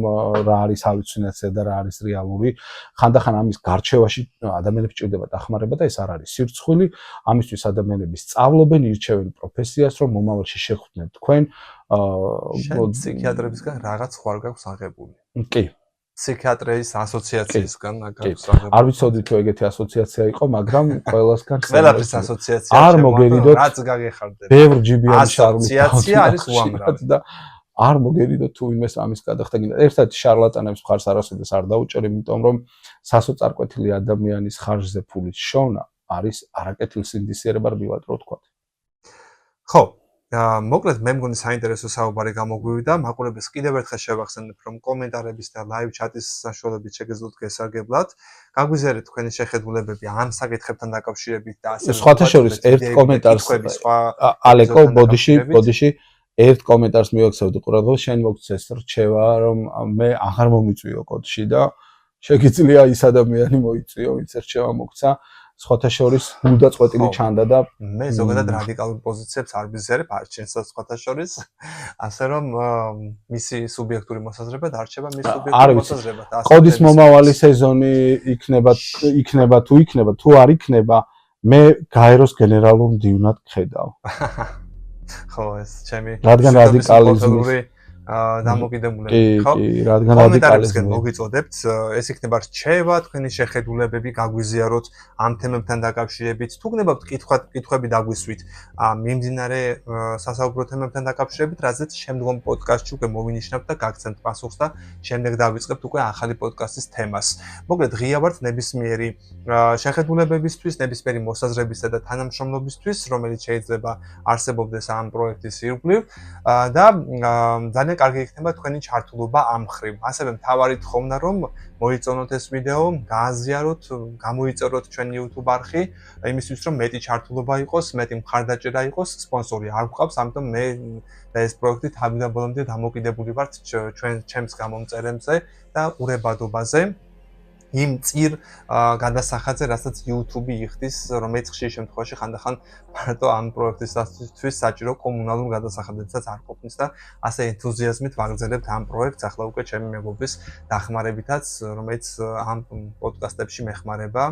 რა არის ჰალუცინაცია და რა არის რეალური. ხანდახან ამის გარჩევაში ადამიანებს ჭირდება დახმარება და ეს არ არის სირცხვილი. ამისთვის ადამიანები სწავლობენ, ირჩევენ პროფესიას, რომ მომავალში შეხვდნენ თქვენ. ფსიქიატრებისგან რაღაც სხვა გაქვს აღებული. კი. ფსიქიატრიის ასოციაციისგან გაქვს. არ ვიცოდი თუ ეგეთი ასოციაცია იყო, მაგრამ ყველასგან ყველაფრის ასოციაცია არ მოგერიდოთ. რაც გაგეხარდეთ. ბევრ ჯიბიანი ასოციაცია არის უამრავი და არ მოგერიდო თუ იმეს ამის გადახდა გინდა. ერთად შარლატანებს მხარს არასოდეს არ დაუჭერ, იმიტომ რომ სასოწარკვეთილი ადამიანის ხარჯზე ფულის შოვნა არის არაკეთილსინდისიერება რბილად რო ვთქვათ. ხო, მოკლედ მე მგონი საინტერესო საუბარი გამოგვივიდა. მაყურებელს კიდევ ერთხელ შევახსენებ, რომ კომენტარების და ლაივ ჩატის საშუალებით შეგეძლოთ გესარგებლად. გაგვიზიარეთ თქვენი შეხედულებები ამ საკითხებთან დაკავშირებით და ასევე სხვათა შორის ერთ კომენტარს ალეკო ბოდიში ერთ კომენტარს მივაქცევდი ყურადღებას, შენ მოგცეს რჩევა, რომ მე აღარ მომიწვიო კოდში და შეგიძლია ის ადამიანი მოიწვიო, ვინც რჩევა მოგცა. სხვათა შორის გულდა წვეტილი ჩანდა და მე ზოგადად რადიკალურ პოზიციებს არ ვიზიარებ არჩენსაც სხვათა შორის, ასე რომ მისი სუბიექტური მოსაზრება დარჩება მის სუბიექტურ მოსაზრებად. კოდის მომავალი სეზონი იქნება თუ არ იქნება, მე გაეროს გენერალურ მდივნად ხედავ. ხო, ეს ჩემი რადგან რადიკალიზმი დამოკიდებულება, ხო? კი, რადგან რადიკალიზმი მოგიწოდებთ, ეს იქნება რჩევა, თქვენი შეხედულებები გაგვიზიაროთ ამ თემებთან დაკავშირებით. თუ გნებავთ კითხვები დაგვისვით, მიმდინარე სასაუბრო თემებთან დაკავშირებით, რაზეც შემდგომ პოდკასტში უკვე მოვინიშნებთ და გაგცემთ პასუხს და შემდეგ დავიწყებთ უკვე ახალი პოდკასტის თემას. მოკლედ, ღია ვართ ნებისმიერი შეხედულებებისთვის, ნებისმიერი მოსაზრებისა და თანამშრომლობისთვის, რომელიც შეიძლება არსებობდეს ამ პროექტის ირგვლივ და ძალიან კარგი იქნება თქვენი ჩართულობა ამ მხრივ. ასევე მთავარი თხოვნა, რომ მოიწონოთ ეს ვიდეო, გააზიაროთ, გამოიწეროთ ჩვენი YouTube არხი, იმისთვის რომ მეტი ჩართულობა იყოს, მეტი მხარდაჭერა იყოს, სპონსორი არ გვყავს, ამიტომ მე და ეს პროექტი თავიდან ბოლომდე დამოკიდებული ვართ ჩემს გამომწერებზე და ურებადობაზე. იმ წირ გადასახადზე, რასაც YouTube იხდის, რომელიც ხშირ შემთხვევაში ხანდახან მარტო ამ პროექტისთვის საჭირო კომუნალურ გადასახადებსაც არ ყოფნის და ასე ენთუზიაზმით ვაგრძელებთ ამ პროექტს, ახლა უკვე ჩემი მეგობრის დახმარებითაც, რომელიც ამ პოდკასტებში მეხმარება.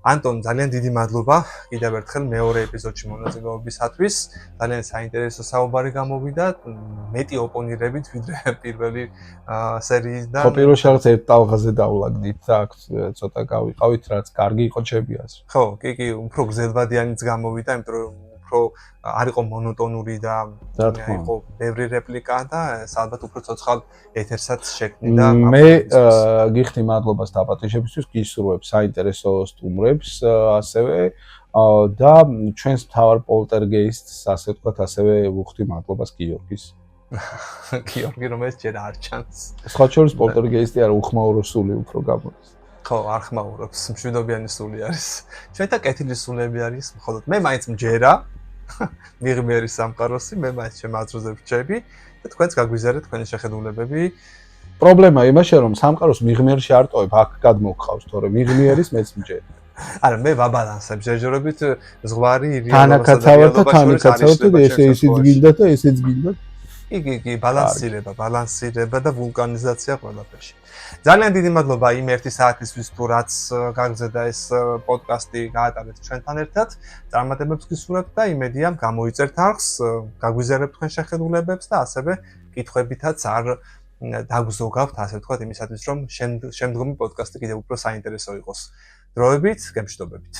ანტონ, ძალიან დიდი მადლობა კიდევ ერთხელ მეორე ეპიზოდში მონაწილეობისათვის. ძალიან საინტერესო საუბარი გამოვიდა, მეტი ოპონირებით ვიდრე პირველი სერიისგან. ხო, პირველ შეხს ერთ ტალღაზე დავლაგდით და აქ ცოტა გავიყავით, რაც კარგი იყო ჩემი აზრით. ხო, კი, უფრო გრძელვადიანიც გამოვიდა, იმიტომ რომ უფრო არ იყო მონოტონური და იყო ბევრი რეპლიკა და ალბათ უფრო ცოცხალ ეთერსაც შექმნიდა. მე გიხდი მადლობას დაპატიჟებისთვის, გისურვებ საინტერესო სტუმრებს ასევე და ჩვენს მთავარ პოლტერგეისტს, ასე ვთქვათ, ასევე ვუხდი მადლობას გიორგის. გიორგი რომელიც ჯერ არ ჩანს. სხვა შორის პოლტერგეისტი არ უხმაურო სული უფრო გამოდის. ხო, არ ხმაურობს, მშვიდობიანი სული არის. ჩვენთან კეთილი სულები არის, მხოლოდ მე მაინც მჯერა. მიღმიერი სამყაროსი, მე მაინც შემაძროზე ვრჩები და თქვენც გაგვიზიარეთ თქვენი შეხედულებები. პრობლემა იმაშია, რომ სამყაროს მიღმიერში არ ტოვებ, აქ გადმოგხავს, თორე მიღმიერის მეც მჯერი. არა, მე ვაბალანსებ ჯერჯერობით ზღვარი თანაკაცავართ და თანიკაცავართ და ესეც გინდა და ესეც გინდა. კი, ბალანსირება და ვულკანიზაცია ყველაფერში. ძალიან დიდი მადლობა იმ 1 საათისთვის თუ რაც გაგზავნა ეს პოდკასტი გაატარეთ ჩვენთან ერთად. წარმატებებს გისურვებთ და იმედია გამოიწერთ არხს, გაგვიზიარებთ თქვენ შეხედულებებს და ასევე კითხვებითაც არ დაგზოგავთ, ასე ვთქვათ, იმისათვის რომ შემდგომი პოდკასტი კიდევ უფრო საინტერესო იყოს. დროებით, გემშვიდობებით.